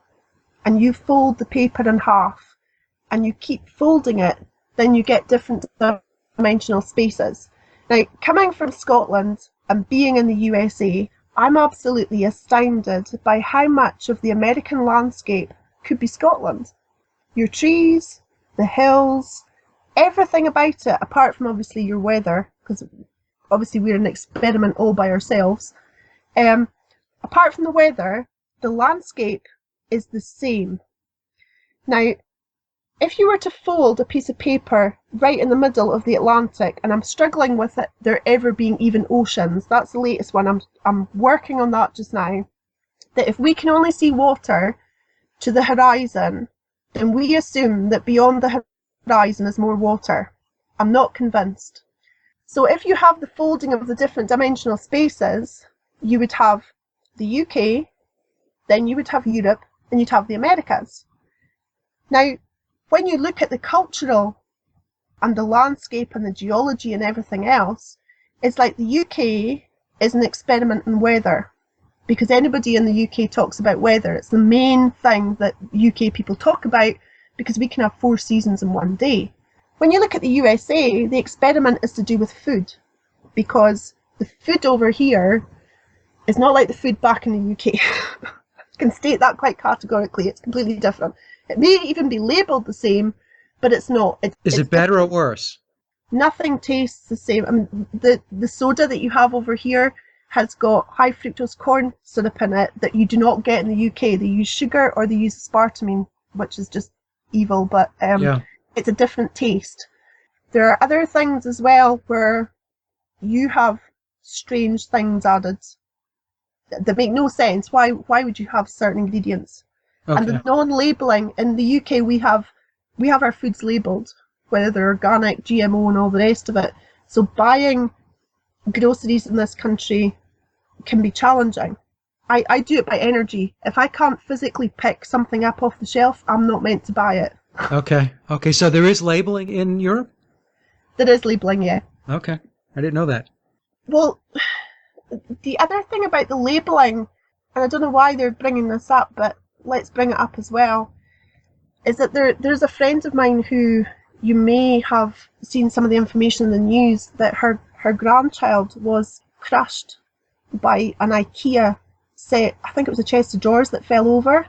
and you fold the paper in half and you keep folding it, then you get different dimensional spaces. Now, coming from Scotland and being in the USA, I'm absolutely astounded by how much of the American landscape could be Scotland. Your trees, the hills, everything about it, apart from obviously your weather, because obviously we're an experiment all by ourselves. Apart from the weather, the landscape is the same. Now, if you were to fold a piece of paper right in the middle of the Atlantic, and I'm struggling with it, there ever being even oceans, that's the latest one, I'm working on that just now, that if we can only see water to the horizon, then we assume that beyond the horizon is more water. I'm not convinced. So if you have the folding of the different dimensional spaces, you would have the UK, then you would have Europe, and you'd have the Americas. Now, when you look at the cultural and the landscape and the geology and everything else, it's like the UK is an experiment in weather, because anybody in the UK talks about weather. It's the main thing that UK people talk about, because we can have 4 seasons in one day. When you look at the USA, the experiment is to do with food, because the food over here is not like the food back in the UK. I can state that quite categorically. It's completely different. It may even be labelled the same, but it's not. Is it better or worse? Nothing tastes the same. I mean, the soda that you have over here has got high fructose corn syrup in it that you do not get in the UK. They use sugar or they use aspartame, which is just evil, but it's a different taste. There are other things as well where you have strange things added that make no sense. Why would you have certain ingredients? Okay. And the non-labelling, in the UK we have our foods labelled, whether they're organic, GMO and all the rest of it. So buying groceries in this country can be challenging. I do it by energy. If I can't physically pick something up off the shelf, I'm not meant to buy it. Okay, so there is labelling in Europe? There is labelling, yeah. Okay, I didn't know that. Well, the other thing about the labelling, and I don't know why they're bringing this up, but let's bring it up as well, is that there's a friend of mine who you may have seen some of the information in the news that her grandchild was crushed by an IKEA set. I think it was a chest of drawers that fell over.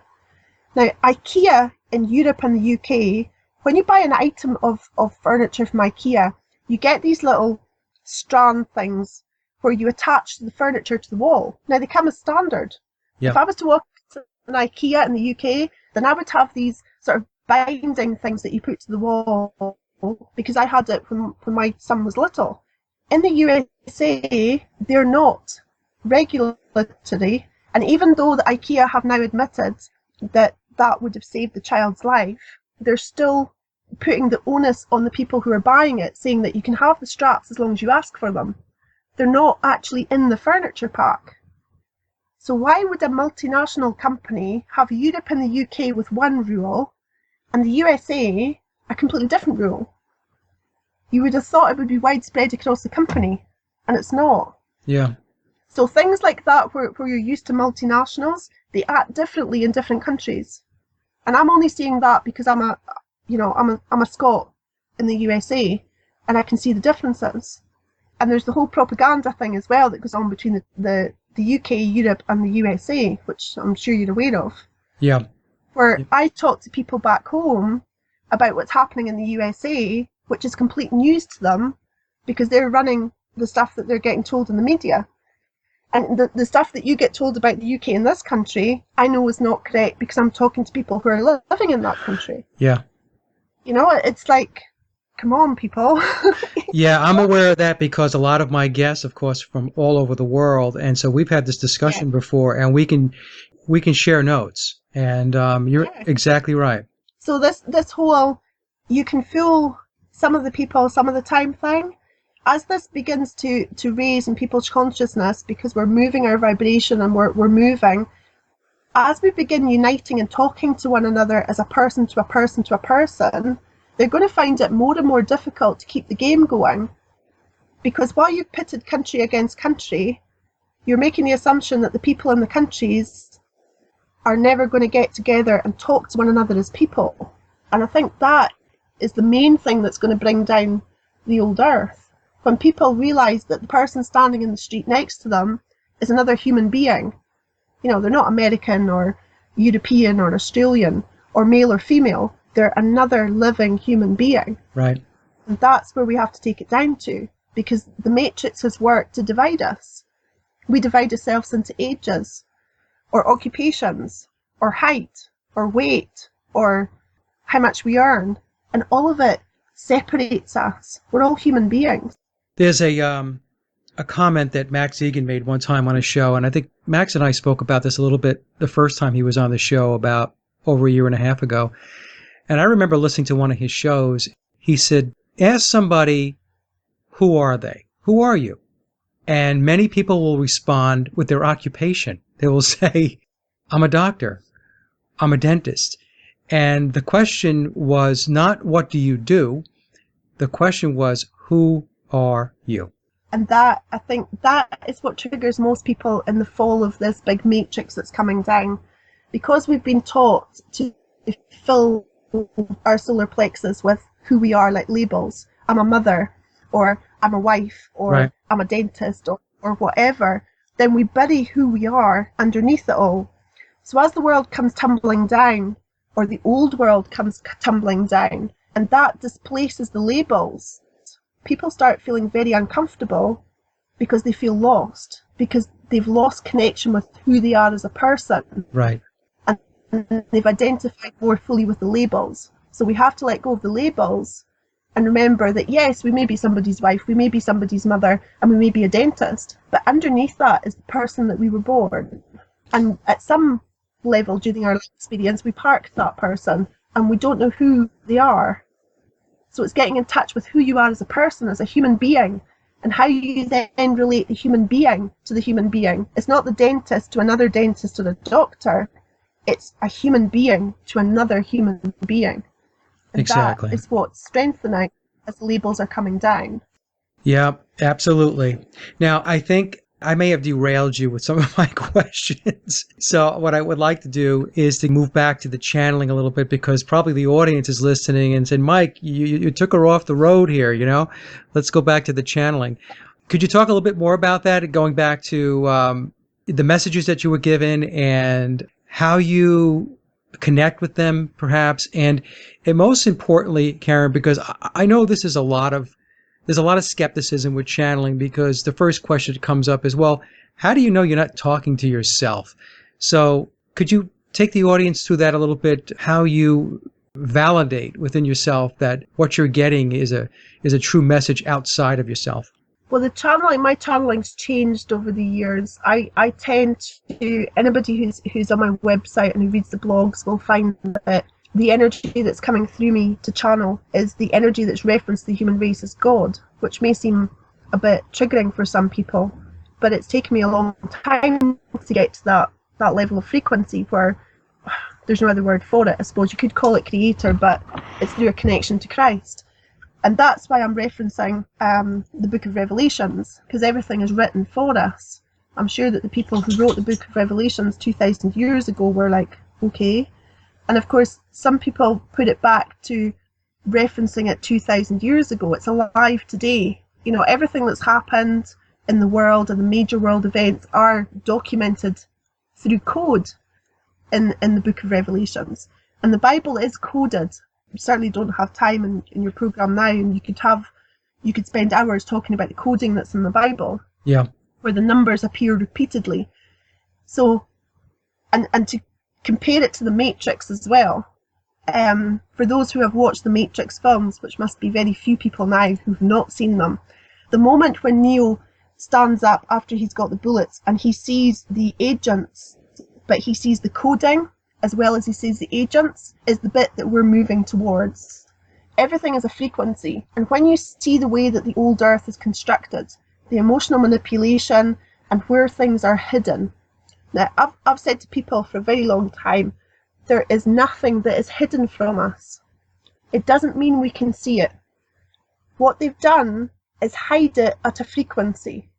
Now, IKEA in Europe and the UK, when you buy an item of furniture from IKEA, you get these little strand things where you attach the furniture to the wall. Now, they come as standard. Yep. If I was to walk to an IKEA in the UK, then I would have these sort of binding things that you put to the wall, because I had it when my son was little. In the USA, they're not regulatory, and even though the IKEA have now admitted that would have saved the child's life, they're still putting the onus on the people who are buying it, saying that you can have the straps as long as you ask for them. They're not actually in the furniture pack. So why would a multinational company have Europe and the UK with one rule and the USA a completely different rule? You would have thought it would be widespread across the company, and it's not. Yeah. So things like that, where you're used to multinationals, they act differently in different countries. And I'm only saying that because I'm a Scot in the USA, and I can see the differences. And there's the whole propaganda thing as well that goes on between the UK, Europe, and the USA, which I'm sure you're aware of. Yeah. Where I talk to people back home about what's happening in the USA, which is complete news to them, because they're running the stuff that they're getting told in the media. And the stuff that you get told about the UK in this country, I know is not correct because I'm talking to people who are living in that country. Yeah. You know, it's like, come on, people. Yeah, I'm aware of that because a lot of my guests, of course, from all over the world, and so we've had this discussion before, and we can share notes. And you're exactly right. So this whole, you can fool some of the people some of the time thing, as this begins to raise in people's consciousness, because we're moving our vibration and we're moving, as we begin uniting and talking to one another as a person to a person to a person, they're going to find it more and more difficult to keep the game going. Because while you've pitted country against country, you're making the assumption that the people in the countries are never going to get together and talk to one another as people. And I think that is the main thing that's going to bring down the old earth. When people realise that the person standing in the street next to them is another human being. You know, they're not American or European or Australian or male or female. They're another living human being. Right. And that's where we have to take it down to, because the matrix has worked to divide us. We divide ourselves into ages, or occupations, or height, or weight, or how much we earn. And all of it separates us. We're all human beings. There's a comment that Max Egan made one time on a show, and I think Max and I spoke about this a little bit the first time he was on the show about over a year and a half ago. And I remember listening to one of his shows. He said, ask somebody, who are they? Who are you? And many people will respond with their occupation. They will say, I'm a doctor. I'm a dentist. And the question was not, what do you do? The question was, who are you? And that, I think, that is what triggers most people in the fall of this big matrix that's coming down. Because we've been taught to fill our solar plexus with who we are, like labels. I'm a mother, or I'm a wife, or I'm a dentist, or whatever. Then we bury who we are underneath it all. So as the world comes tumbling down, or the old world comes tumbling down, and that displaces the labels, people start feeling very uncomfortable because they feel lost, because they've lost connection with who they are as a person. Right. And they've identified more fully with the labels. So we have to let go of the labels and remember that, yes, we may be somebody's wife, we may be somebody's mother, and we may be a dentist, but underneath that is the person that we were born. And at some level during our life experience, we parked that person and we don't know who they are. So it's getting in touch with who you are as a person, as a human being, and how you then relate the human being to the human being. It's not the dentist to another dentist or the doctor. It's a human being to another human being. And exactly. That is what's strengthening as the labels are coming down. Yeah, absolutely. Now, I think I may have derailed you with some of my questions. So what I would like to do is to move back to the channeling a little bit, because probably the audience is listening and said, Mike, you took her off the road here, you know? Let's go back to the channeling. Could you talk a little bit more about that, going back to the messages that you were given and how you connect with them, perhaps? And most importantly, Karen, because I know this is there's a lot of skepticism with channeling, because the first question that comes up is, well, how do you know you're not talking to yourself? So could you take the audience through that a little bit, how you validate within yourself that what you're getting is a true message outside of yourself? Well, my channeling's changed over the years. I tend to, anybody who's on my website and who reads the blogs will find that the energy that's coming through me to channel is the energy that's referenced the human race as God, which may seem a bit triggering for some people, but it's taken me a long time to get to that level of frequency where there's no other word for it. I suppose you could call it creator, but it's through a connection to Christ. And that's why I'm referencing the Book of Revelations, because everything is written for us. I'm sure that the people who wrote the Book of Revelations 2,000 years ago were like, okay. And of course, some people put it back to referencing it 2,000 years ago. It's alive today. You know, everything that's happened in the world and the major world events are documented through code in the Book of Revelations. And the Bible is coded. You certainly don't have time in your program now, and you could spend hours talking about the coding that's in the Bible. Yeah. where the numbers appear repeatedly. So, and to compare it to the Matrix as well, for those who have watched the Matrix films, which must be very few people now who've not seen them, the moment when Neo stands up after he's got the bullets and he sees the agents, but he sees the coding as well as he sees the agents, is the bit that we're moving towards. Everything is a frequency, and when you see the way that the old Earth is constructed, the emotional manipulation and where things are hidden. Now, I've said to people for a very long time, there is nothing that is hidden from us. It doesn't mean we can see it. What they've done is hide it at a frequency.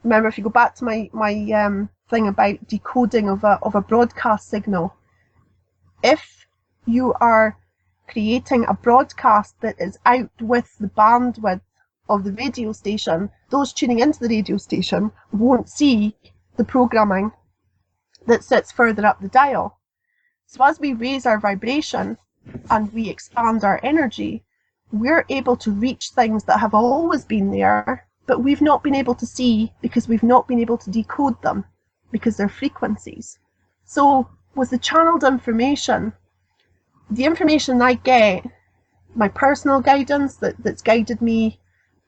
Remember, if you go back to my thing about decoding of a broadcast signal, if you are creating a broadcast that is out with the bandwidth of the radio station, those tuning into the radio station won't see the programming that sits further up the dial. So as we raise our vibration and we expand our energy, we're able to reach things that have always been there, but we've not been able to see because we've not been able to decode them because they're frequencies. So with the channeled information, the information I get, my personal guidance that's guided me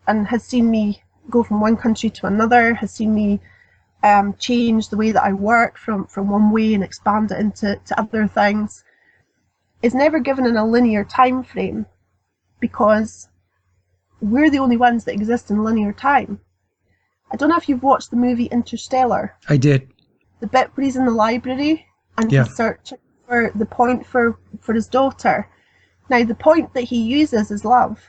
and has seen me go from one country to another, has seen me change the way that I work from one way and expand it into other things, is never given in a linear time frame, because we're the only ones that exist in linear time. I don't know if you've watched the movie Interstellar. I did. The bit where he's in the library and Yeah. he's searching for the point for his daughter. Now, the point that he uses is love,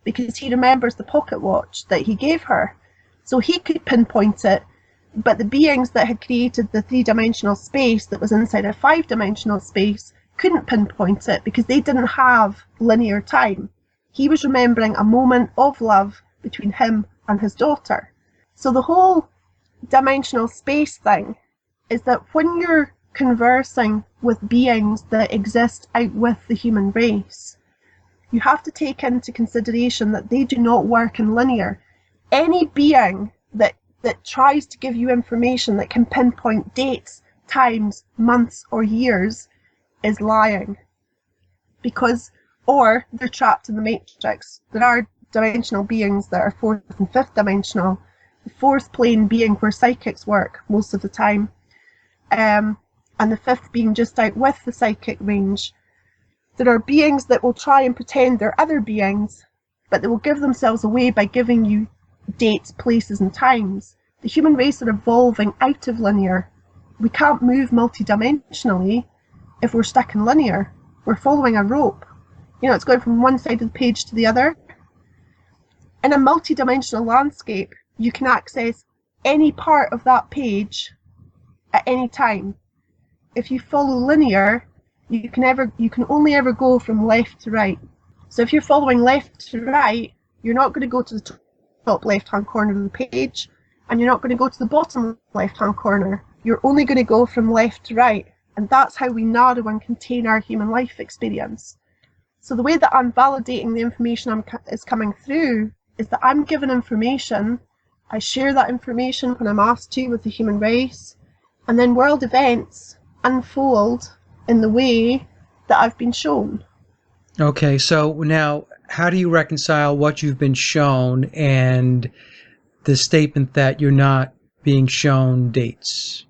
because he remembers the pocket watch that he gave her. So he could pinpoint it, but the beings that had created the three-dimensional space that was inside a five-dimensional space couldn't pinpoint it because they didn't have linear time. He was remembering a moment of love between him and his daughter. So the whole dimensional space thing is that when you're conversing with beings that exist out with the human race, you have to take into consideration that they do not work in linear. Any being that tries to give you information that can pinpoint dates, times, months, or years is lying. Or they're trapped in the Matrix. There are dimensional beings that are fourth and fifth dimensional. The fourth plane being where psychics work most of the time. And the fifth being just out with the psychic range. There are beings that will try and pretend they're other beings, but they will give themselves away by giving you dates, places, and times. The human race are evolving out of linear. We can't move multidimensionally if we're stuck in linear. We're following a rope. You know, it's going from one side of the page to the other. In a multidimensional landscape, you can access any part of that page at any time. If you follow linear, you can only ever go from left to right. So if you're following left to right, you're not going to go to the top left-hand corner of the page, and you're not going to go to the bottom left-hand corner. You're only going to go from left to right, and that's how we narrow and contain our human life experience. So the way that I'm validating the information is coming through is that I'm given information, I share that information when I'm asked to with the human race, and then world events unfold in the way that I've been shown. Okay, so now how do you reconcile what you've been shown and the statement that you're not being shown dates?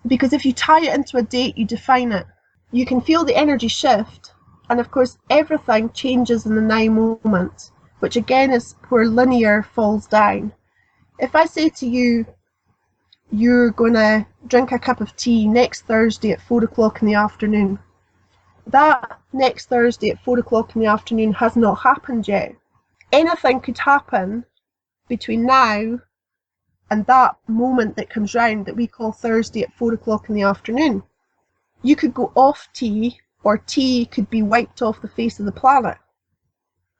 Because if you tie it into a date, you define it. You can feel the energy shift, and of course everything changes in the now moment, which again is where linear falls down. If I say to you, you're going to drink a cup of tea next Thursday at 4 o'clock in the afternoon, that next Thursday at 4 o'clock in the afternoon has not happened yet. Anything could happen between now and that moment that comes round that we call Thursday at 4 o'clock in the afternoon. You could go off tea, or tea could be wiped off the face of the planet.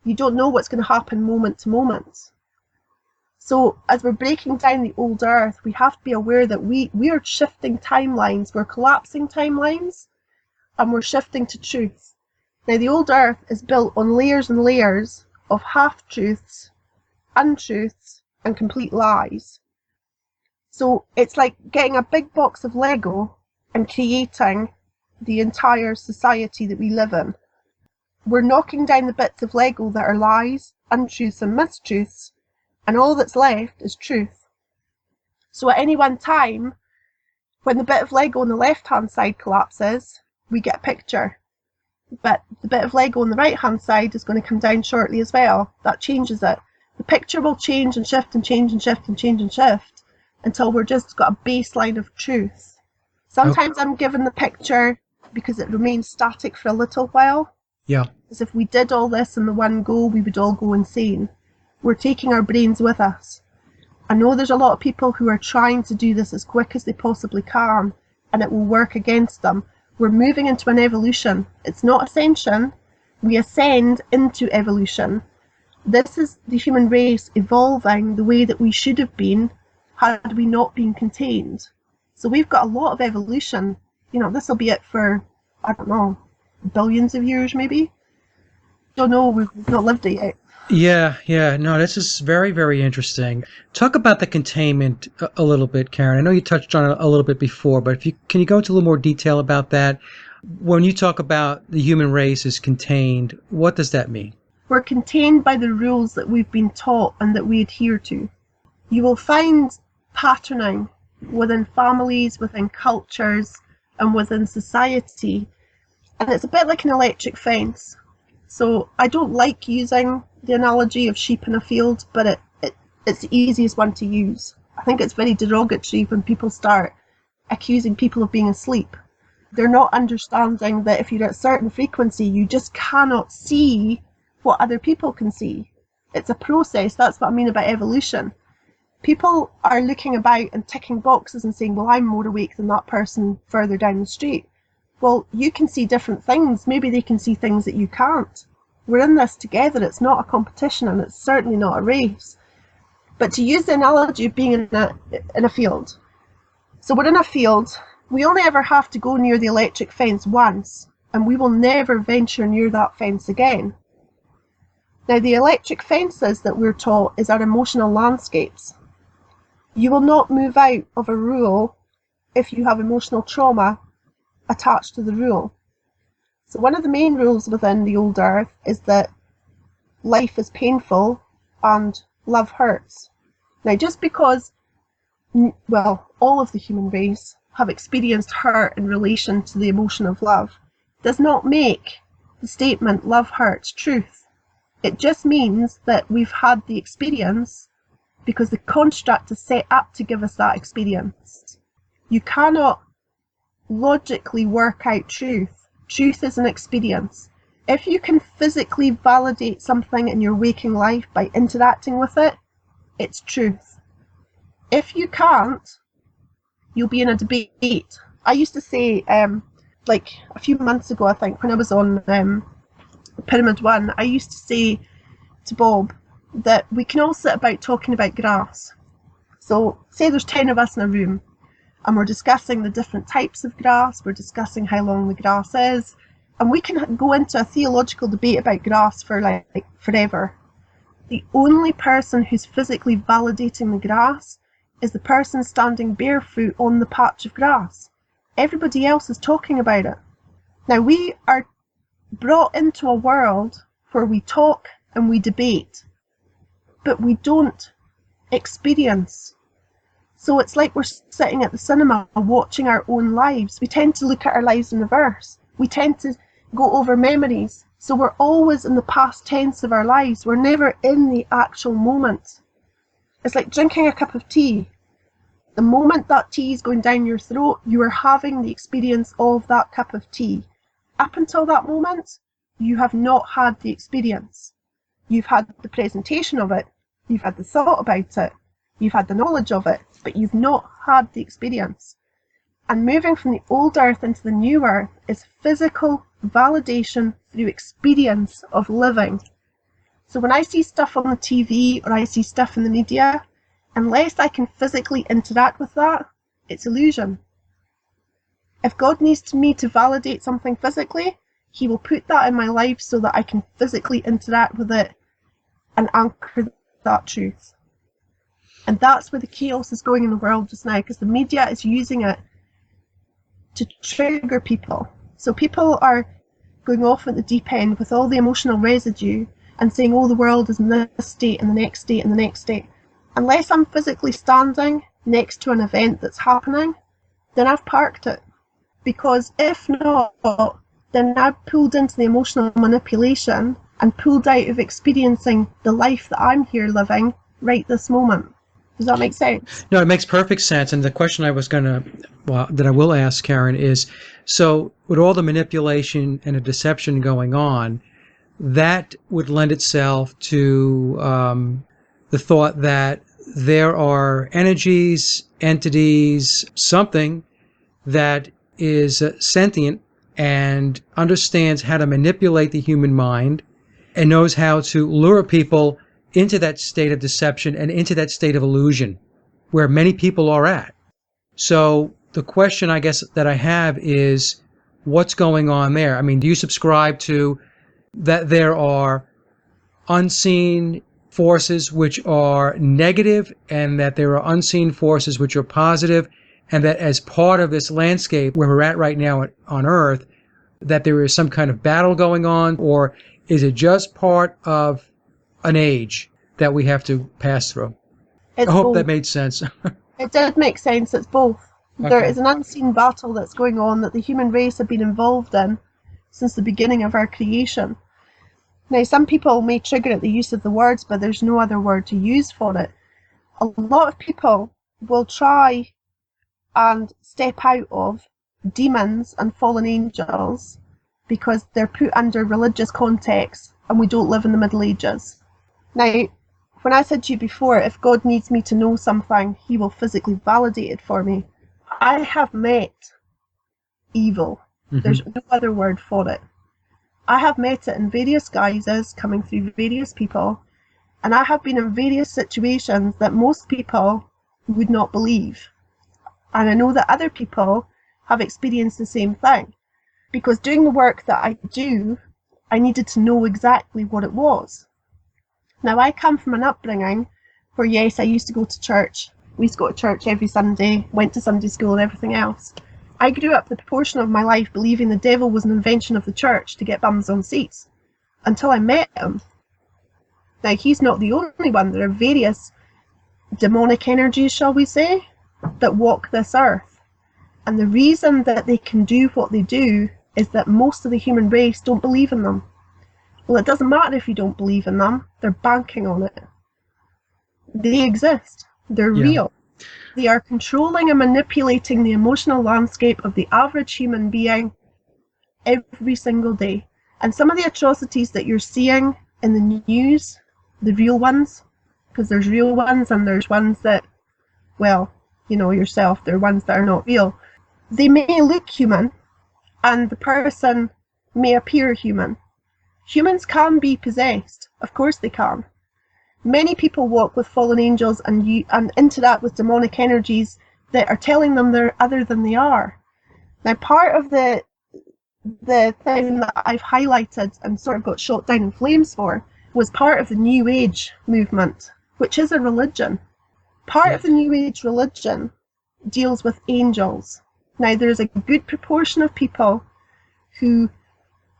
You don't know what's going to happen moment to moment. So as we're breaking down the old Earth, we have to be aware that we are shifting timelines, we're collapsing timelines, and we're shifting to truth. Now the old Earth is built on layers and layers of half-truths, untruths, and complete lies. So it's like getting a big box of Lego and creating the entire society that we live in. We're knocking down the bits of Lego that are lies, untruths and mistruths, and all that's left is truth. So at any one time, when the bit of Lego on the left-hand side collapses, we get a picture. But the bit of Lego on the right-hand side is going to come down shortly as well. That changes it. The picture will change and shift and change and shift and change and shift until we're just got a baseline of truth. Sometimes I'm given the picture because it remains static for a little while. Yeah. Because if we did all this in the one go, we would all go insane. We're taking our brains with us. I know there's a lot of people who are trying to do this as quick as they possibly can, and it will work against them. We're moving into an evolution. It's not ascension. We ascend into evolution. This is the human race evolving the way that we should have been had we not been contained. So we've got a lot of evolution. You know, this will be it for, I don't know, billions of years maybe. Don't know, we've not lived it yet. Yeah. No, this is very, very interesting. Talk about the containment a little bit, Karen. I know you touched on it a little bit before, but can you go into a little more detail about that? When you talk about the human race is contained, what does that mean? We're contained by the rules that we've been taught and that we adhere to. You will find patterning within families, within cultures, and within society. And it's a bit like an electric fence. So I don't like using the analogy of sheep in a field, but it's the easiest one to use. I think it's very derogatory when people start accusing people of being asleep. They're not understanding that if you're at a certain frequency, you just cannot see what other people can see. It's a process. That's what I mean about evolution. People are looking about and ticking boxes and saying, well, I'm more awake than that person further down the street. Well, you can see different things. Maybe they can see things that you can't. We're in this together. It's not a competition, and it's certainly not a race. But to use the analogy of being in a field. So we're in a field. We only ever have to go near the electric fence once, and we will never venture near that fence again. Now, the electric fences that we're taught is our emotional landscapes. You will not move out of a rule if you have emotional trauma attached to the rule. So one of the main rules within the old earth is that life is painful and love hurts. Now, just because, all of the human race have experienced hurt in relation to the emotion of love, does not make the statement love hurts truth. It just means that we've had the experience because the construct is set up to give us that experience. You cannot logically work out truth. Truth is an experience. If you can physically validate something in your waking life by interacting with it, it's truth. If you can't, you'll be in a debate. I used to say, like a few months ago, I think, when I was on Pyramid 1, I used to say to Bob that we can all sit about talking about grass. So say there's 10 of us in a room and we're discussing the different types of grass, we're discussing how long the grass is, and we can go into a theological debate about grass for like forever. The only person who's physically validating the grass is the person standing barefoot on the patch of grass. Everybody else is talking about it. Now, we are brought into a world where we talk and we debate, but we don't experience. So it's like we're sitting at the cinema watching our own lives. We tend to look at our lives in reverse. We tend to go over memories. So we're always in the past tense of our lives. We're never in the actual moment. It's like drinking a cup of tea. The moment that tea is going down your throat, you are having the experience of that cup of tea. Up until that moment, you have not had the experience. You've had the presentation of it. You've had the thought about it. You've had the knowledge of it, but you've not had the experience. And moving from the old earth into the new earth is physical validation through experience of living. So when I see stuff on the TV or I see stuff in the media, unless I can physically interact with that, it's illusion. If God needs me to validate something physically, He will put that in my life so that I can physically interact with it and anchor that truth. And that's where the chaos is going in the world just now, because the media is using it to trigger people. So people are going off at the deep end with all the emotional residue and saying, oh, the world is in this state and the next state and the next state. Unless I'm physically standing next to an event that's happening, then I've parked it. Because if not, then I've pulled into the emotional manipulation and pulled out of experiencing the life that I'm here living right this moment. Does that make sense? No, it makes perfect sense. And the question I was that I will ask, Karen, is, so with all the manipulation and the deception going on, that would lend itself to the thought that there are energies, entities, something that is sentient and understands how to manipulate the human mind and knows how to lure people into that state of deception and into that state of illusion where many people are at. So the question, I guess, that I have is, what's going on there? I mean, do you subscribe to that there are unseen forces which are negative and that there are unseen forces which are positive, and that as part of this landscape where we're at right now on Earth, that there is some kind of battle going on? Or is it just part of an age that we have to pass through? It's I hope both. that made sense. It did make sense. It's both. Okay. There is an unseen battle that's going on that the human race have been involved in since the beginning of our creation. Now, some people may trigger at the use of the words, but there's no other word to use for it. A lot of people will try and step out of demons and fallen angels because they're put under religious context and we don't live in the Middle Ages. Now, when I said to you before, if God needs me to know something, he will physically validate it for me. I have met evil. Mm-hmm. There's no other word for it. I have met it in various guises, coming through various people, and I have been in various situations that most people would not believe. And I know that other people have experienced the same thing. Because doing the work that I do, I needed to know exactly what it was. Now, I come from an upbringing where, yes, I used to go to church. We used to go to church every Sunday, went to Sunday school and everything else. I grew up the proportion of my life believing the devil was an invention of the church to get bums on seats, until I met him. Now, he's not the only one. There are various demonic energies, shall we say, that walk this earth. And the reason that they can do what they do is that most of the human race don't believe in them. Well, it doesn't matter if you don't believe in them. They're banking on it. They exist. They're real. They are controlling and manipulating the emotional landscape of the average human being every single day. And some of the atrocities that you're seeing in the news, the real ones, because there's real ones and there's ones that, well, you know yourself, there are ones that are not real. They may look human and the person may appear human. Humans can be possessed. Of course they can. Many people walk with fallen angels and interact with demonic energies that are telling them they're other than they are. Now, part of the thing that I've highlighted and sort of got shot down in flames for was part of the New Age movement, which is a religion. Part of the New Age religion deals with angels. Now, there's a good proportion of people who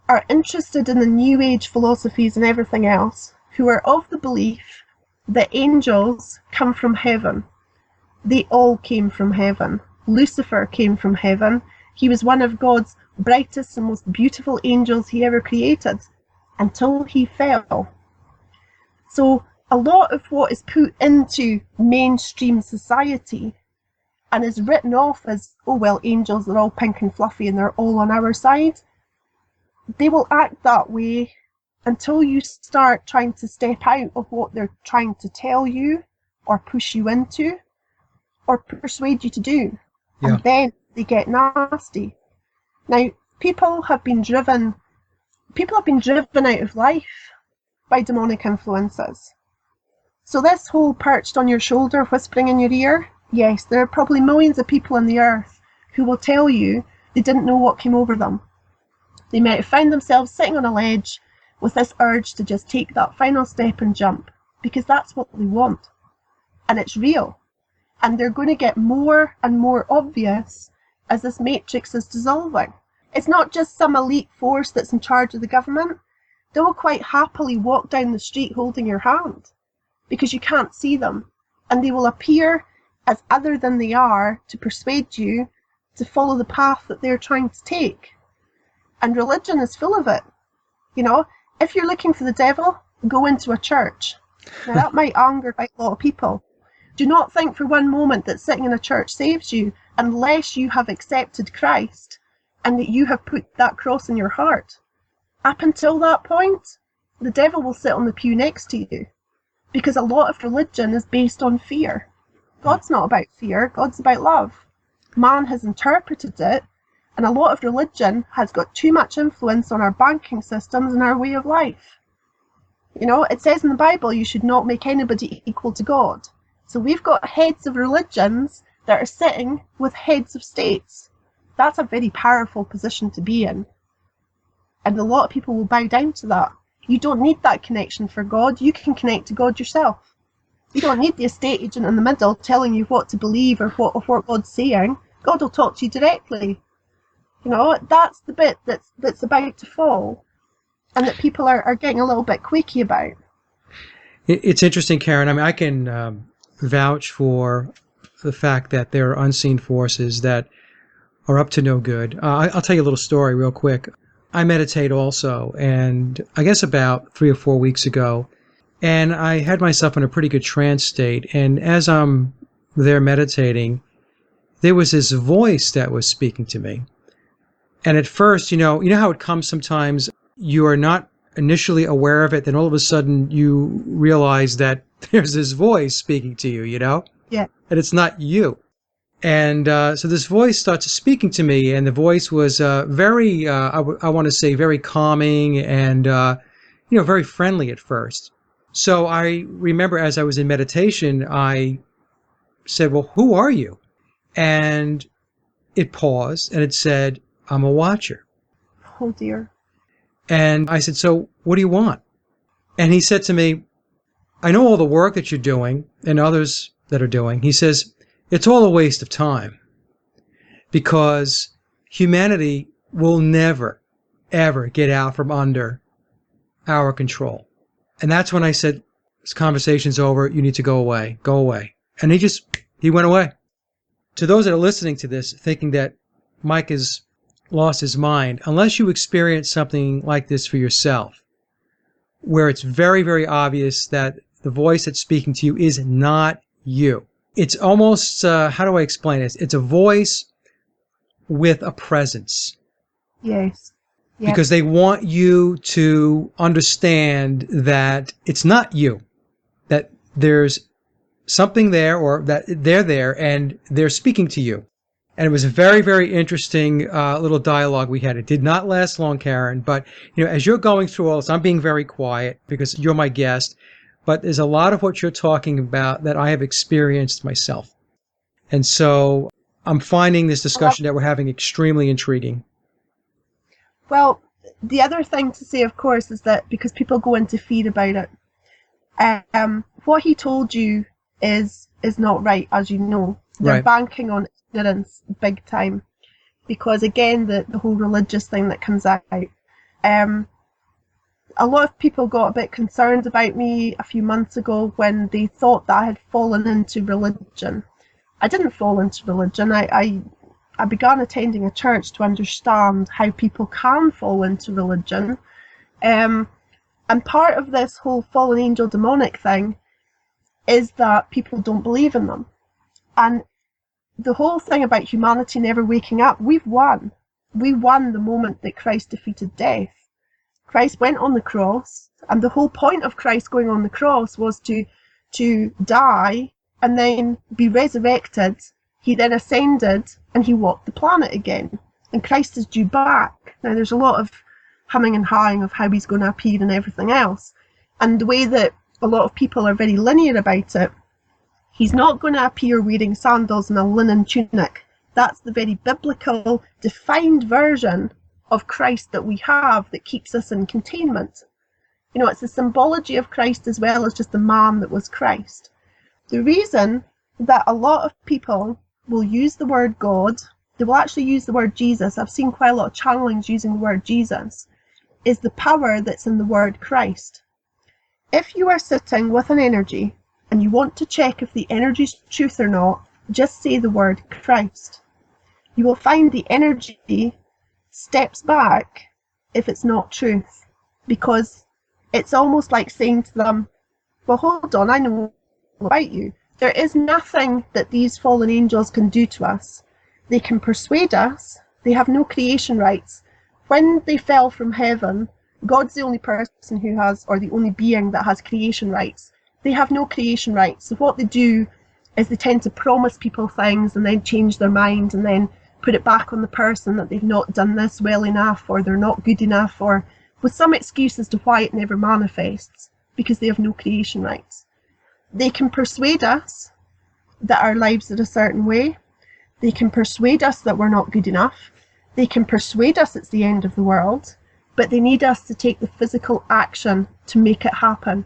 are interested in the New Age philosophies and everything else, who are of the belief that angels come from heaven. They all came from heaven. Lucifer came from heaven. He was one of God's brightest and most beautiful angels he ever created, until he fell. So a lot of what is put into mainstream society and is written off as, oh well, angels are all pink and fluffy and they're all on our side, they will act that way until you start trying to step out of what they're trying to tell you or push you into or persuade you to do. Yeah. And then they get nasty. Now, people have been driven out of life by demonic influences. So this whole perched on your shoulder, whispering in your ear, yes, there are probably millions of people on the earth who will tell you they didn't know what came over them. They might have found themselves sitting on a ledge with this urge to just take that final step and jump, because that's what they want. and it's real. And they're going to get more and more obvious as this matrix is dissolving. It's not just some elite force that's in charge of the government. They will quite happily walk down the street holding your hand because you can't see them. And they will appear as other than they are to persuade you to follow the path that they're trying to take. And religion is full of it. You know, if you're looking for the devil, go into a church. Now that might anger quite a lot of people. Do not think for one moment that sitting in a church saves you unless you have accepted Christ and that you have put that cross in your heart. Up until that point, the devil will sit on the pew next to you because a lot of religion is based on fear. God's not about fear, God's about love. Man has interpreted it, and a lot of religion has got too much influence on our banking systems and our way of life. You know, it says in the Bible you should not make anybody equal to God. So we've got heads of religions that are sitting with heads of states. That's a very powerful position to be in. And a lot of people will bow down to that. You don't need that connection for God. You can connect to God yourself. You don't need the estate agent in the middle telling you what to believe or what God's saying. God will talk to you directly. You know, that's the bit that's about to fall and that people are getting a little bit quaky about. It's interesting, Karen. I mean, I can vouch for the fact that there are unseen forces that are up to no good. I'll tell you a little story real quick. I meditate also, and I guess about 3 or 4 weeks ago, and I had myself in a pretty good trance state, and as I'm there meditating, there was this voice that was speaking to me. And at first, you know how it comes sometimes, you are not initially aware of it, then all of a sudden you realize that there's this voice speaking to you, you know? Yeah. And it's not you. And so this voice starts speaking to me, and the voice was very, I want to say, very calming and, very friendly at first. So I remember as I was in meditation, I said, well, who are you? And it paused, and it said, I'm a watcher. Oh, dear. And I said, so what do you want? And he said to me, I know all the work that you're doing and others that are doing. He says, it's all a waste of time because humanity will never, ever get out from under our control. And that's when I said, this conversation's over. You need to go away. Go away. And he went away. To those that are listening to this, thinking that Mike has lost his mind, unless you experience something like this for yourself, where it's very, very obvious that the voice that's speaking to you is not you. It's almost, how do I explain this? It's a voice with a presence. Yes. Yep. Because they want you to understand that it's not you, that there's something there or that they're there and they're speaking to you. And it was a very, very interesting little dialogue we had. It did not last long, Karen, but as you're going through all this, I'm being very quiet because you're my guest, but there's a lot of what you're talking about that I have experienced myself. And so I'm finding this discussion that we're having extremely intriguing. Well, the other thing to say, of course, is that because people go into fear about it, what he told you is not right, as you know. They're Right. banking on ignorance big time because, again, the whole religious thing that comes out. A lot of people got a bit concerned about me a few months ago when they thought that I had fallen into religion. I didn't fall into religion. I began attending a church to understand how people can fall into religion. And part of this whole fallen angel demonic thing is that people don't believe in them. And the whole thing about humanity never waking up, we've won. We won the moment that Christ defeated death. Christ went on the cross, and the whole point of Christ going on the cross was to die and then be resurrected. He then ascended and he walked the planet again. And Christ is due back. Now there's a lot of humming and hawing of how he's going to appear and everything else. And the way that a lot of people are very linear about it, he's not going to appear wearing sandals and a linen tunic. That's the very biblical, defined version of Christ that we have that keeps us in containment. It's the symbology of Christ as well as just the man that was Christ. The reason that a lot of people will use the word God, they will actually use the word Jesus. I've seen quite a lot of channelings using the word Jesus, is the power that's in the word Christ. If you are sitting with an energy and you want to check if the energy's truth or not, just say the word Christ. You will find the energy steps back if it's not truth, because it's almost like saying to them, well, hold on, I know about you. There is nothing that these fallen angels can do to us. They can persuade us. They have no creation rights. When they fell from heaven, God's the only person who has, or the only being that has creation rights. They have no creation rights. So what they do is they tend to promise people things and then change their mind and then put it back on the person that they've not done this well enough, or they're not good enough, or with some excuse as to why it never manifests, because they have no creation rights. They can persuade us that our lives are a certain way. They can persuade us that we're not good enough. They can persuade us it's the end of the world, but they need us to take the physical action to make it happen.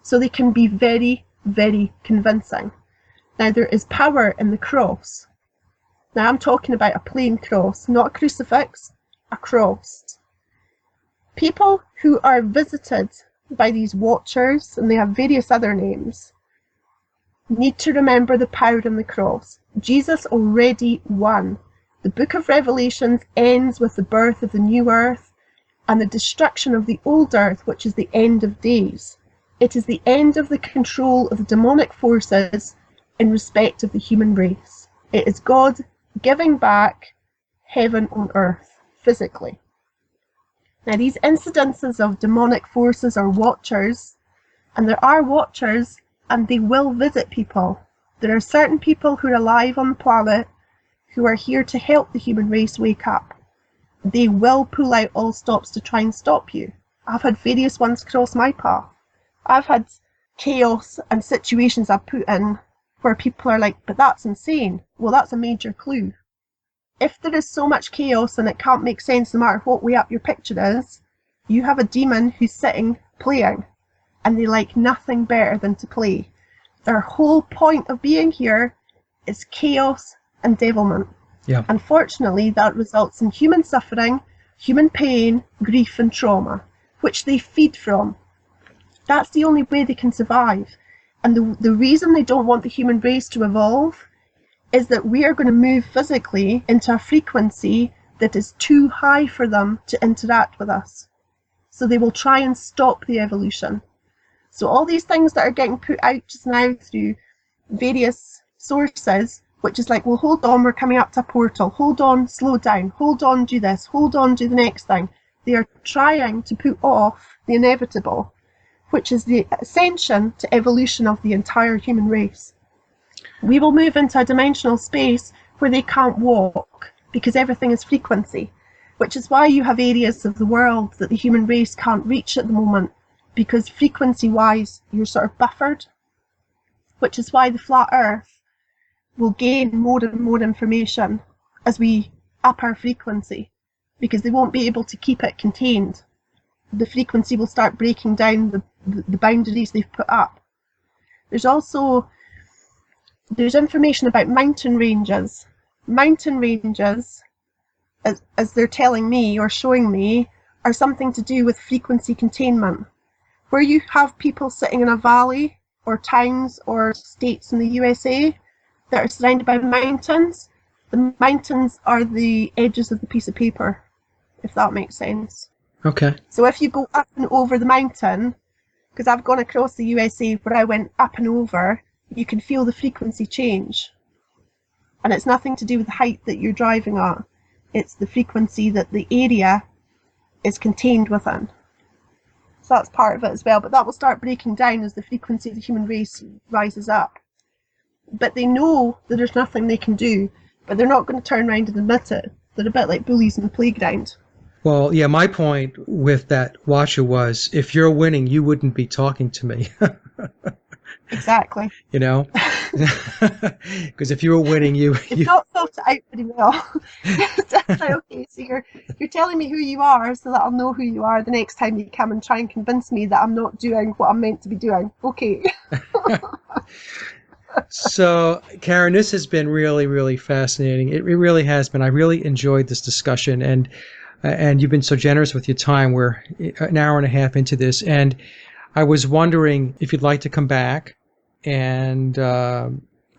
So they can be very, very convincing. Now, there is power in the cross. Now, I'm talking about a plain cross, not a crucifix, a cross. People who are visited by these watchers, and they have various other names, need to remember the power in the cross. Jesus already won. The book of Revelations ends with the birth of the new earth and the destruction of the old earth, which is the end of days. It is the end of the control of the demonic forces in respect of the human race. It is God giving back heaven on earth, physically. Now, these incidences of demonic forces are watchers, and there are watchers, and they will visit people. There are certain people who are alive on the planet who are here to help the human race wake up. They will pull out all stops to try and stop you. I've had various ones cross my path. I've had chaos and situations I've put in where people are like, but that's insane. Well, that's a major clue. If there is so much chaos and it can't make sense no matter what way up your picture is, you have a demon who's sitting playing, and they like nothing better than to play. Their whole point of being here is chaos and devilment. Yeah. Unfortunately, that results in human suffering, human pain, grief and trauma, which they feed from. That's the only way they can survive. And the reason they don't want the human race to evolve is that we are going to move physically into a frequency that is too high for them to interact with us. So they will try and stop the evolution. So all these things that are getting put out just now through various sources, which is like, well, hold on, we're coming up to a portal. Hold on, slow down. Hold on, do this. Hold on, do the next thing. They are trying to put off the inevitable, which is the ascension to evolution of the entire human race. We will move into a dimensional space where they can't walk because everything is frequency, which is why you have areas of the world that the human race can't reach at the moment, because frequency-wise you're sort of buffered, which is why the flat earth will gain more and more information as we up our frequency, because they won't be able to keep it contained. The frequency will start breaking down the boundaries they've put up. There's information about mountain ranges. Mountain ranges, as they're telling me or showing me, are something to do with frequency containment. Where you have people sitting in a valley or towns or states in the USA that are surrounded by mountains, the mountains are the edges of the piece of paper, if that makes sense. Okay. So if you go up and over the mountain, because I've gone across the USA where I went up and over, you can feel the frequency change. And it's nothing to do with the height that you're driving at. It's the frequency that the area is contained within. So that's part of it as well. But that will start breaking down as the frequency of the human race rises up. But they know that there's nothing they can do, but they're not going to turn around and admit it. They're a bit like bullies in the playground. Well, yeah, my point with that watcher was, if you're winning, you wouldn't be talking to me. Exactly. You know? Because if you were winning, You've not thought it out pretty well. It's like, okay, so you're telling me who you are so that I'll know who you are the next time you come and try and convince me that I'm not doing what I'm meant to be doing. Okay. So, Karen, this has been really, really fascinating. It really has been. I really enjoyed this discussion, and you've been so generous with your time. We're an hour and a half into this, and I was wondering if you'd like to come back and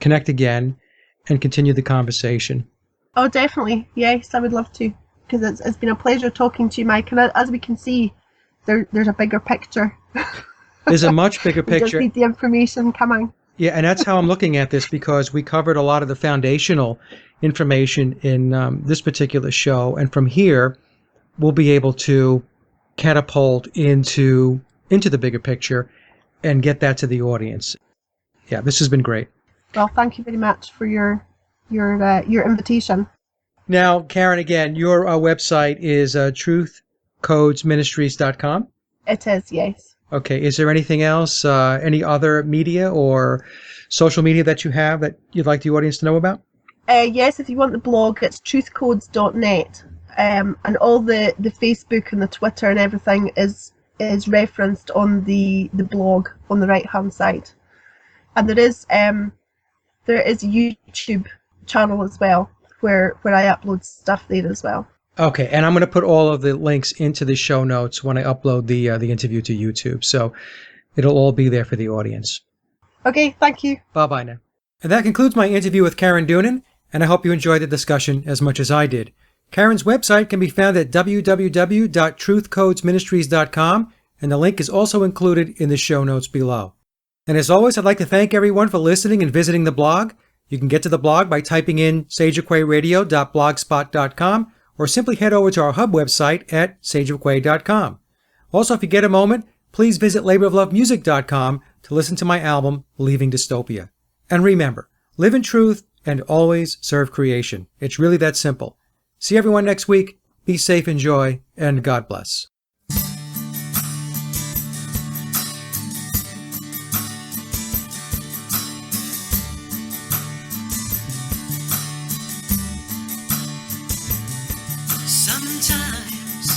connect again and continue the conversation. Oh, definitely. Yes, I would love to. Because it's been a pleasure talking to you, Mike. And as we can see, there's a bigger picture. There's a much bigger We just picture. need the information coming. Yeah, and that's how I'm looking at this, because we covered a lot of the foundational information in this particular show. And from here, we'll be able to catapult into the bigger picture and get that to the audience. Yeah, this has been great. Well, thank you very much for your invitation. Now, Karen, again, your website is truthcodesministries.com. It is, yes. Okay. Is there anything else, any other media or social media that you have that you'd like the audience to know about? Yes, if you want the blog, it's truthcodes.net. And all the Facebook and the Twitter and everything is referenced on the blog on the right-hand side. And there is a YouTube channel as well, where I upload stuff there as well. Okay, and I'm going to put all of the links into the show notes when I upload the interview to YouTube, so it'll all be there for the audience. Okay, thank you. Bye-bye now. And that concludes my interview with Karen Doonan, and I hope you enjoyed the discussion as much as I did. Karen's website can be found at www.truthcodesministries.com, and the link is also included in the show notes below. And as always, I'd like to thank everyone for listening and visiting the blog. You can get to the blog by typing in sageofquayradio.blogspot.com, or simply head over to our hub website at sageofquay.com. Also, if you get a moment, please visit laboroflovemusic.com to listen to my album, Leaving Dystopia. And remember, live in truth and always serve creation. It's really that simple. See everyone next week. Be safe, enjoy, and God bless. Sometimes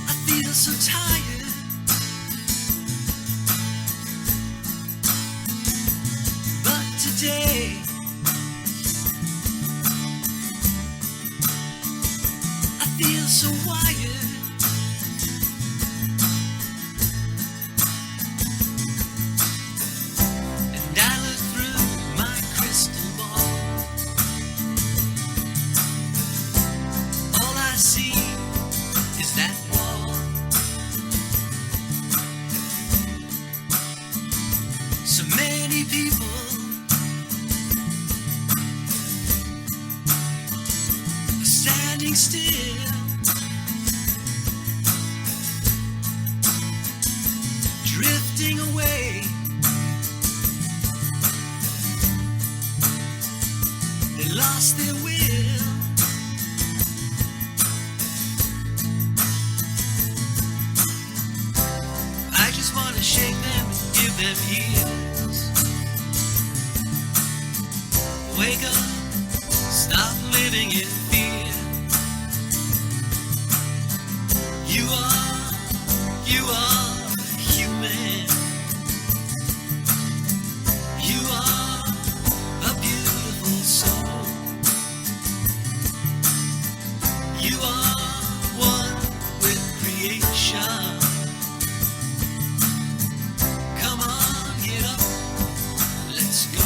I feel so tired, but today I feel so wired. And I look through my crystal ball. All I see is that wall. So many people are standing still, drifting away. They lost their will. I just want to shake them and give them ears. Wake up, stop living in fear. You are human. You are a beautiful soul. You are one with creation. Come on, get up, let's go.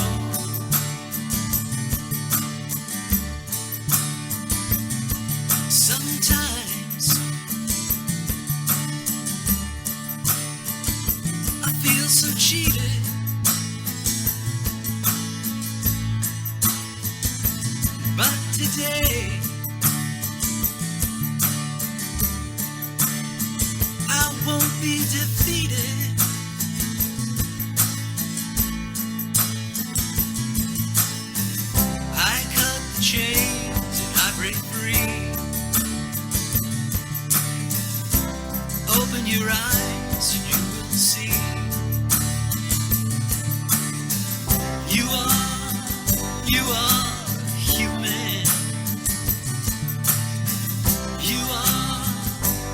Sometimes I feel so cheated, but today I won't be defeated. I cut the chains and I break free. Open your eyes and you will see. You are human. You are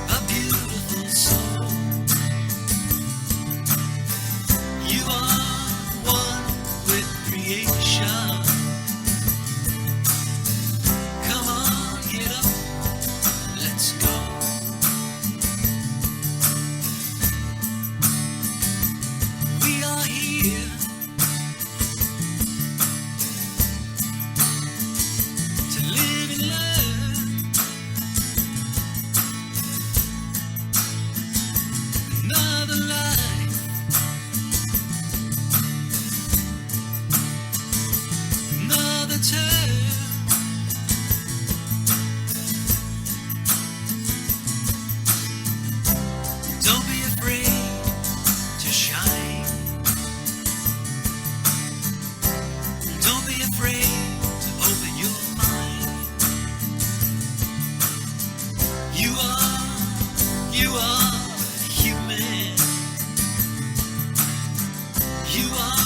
a beautiful soul. creation. Come on, get up, let's go. We are here to live and learn. Another life, another turn. Don't be afraid to shine. Don't be afraid to open your mind. You are human. You are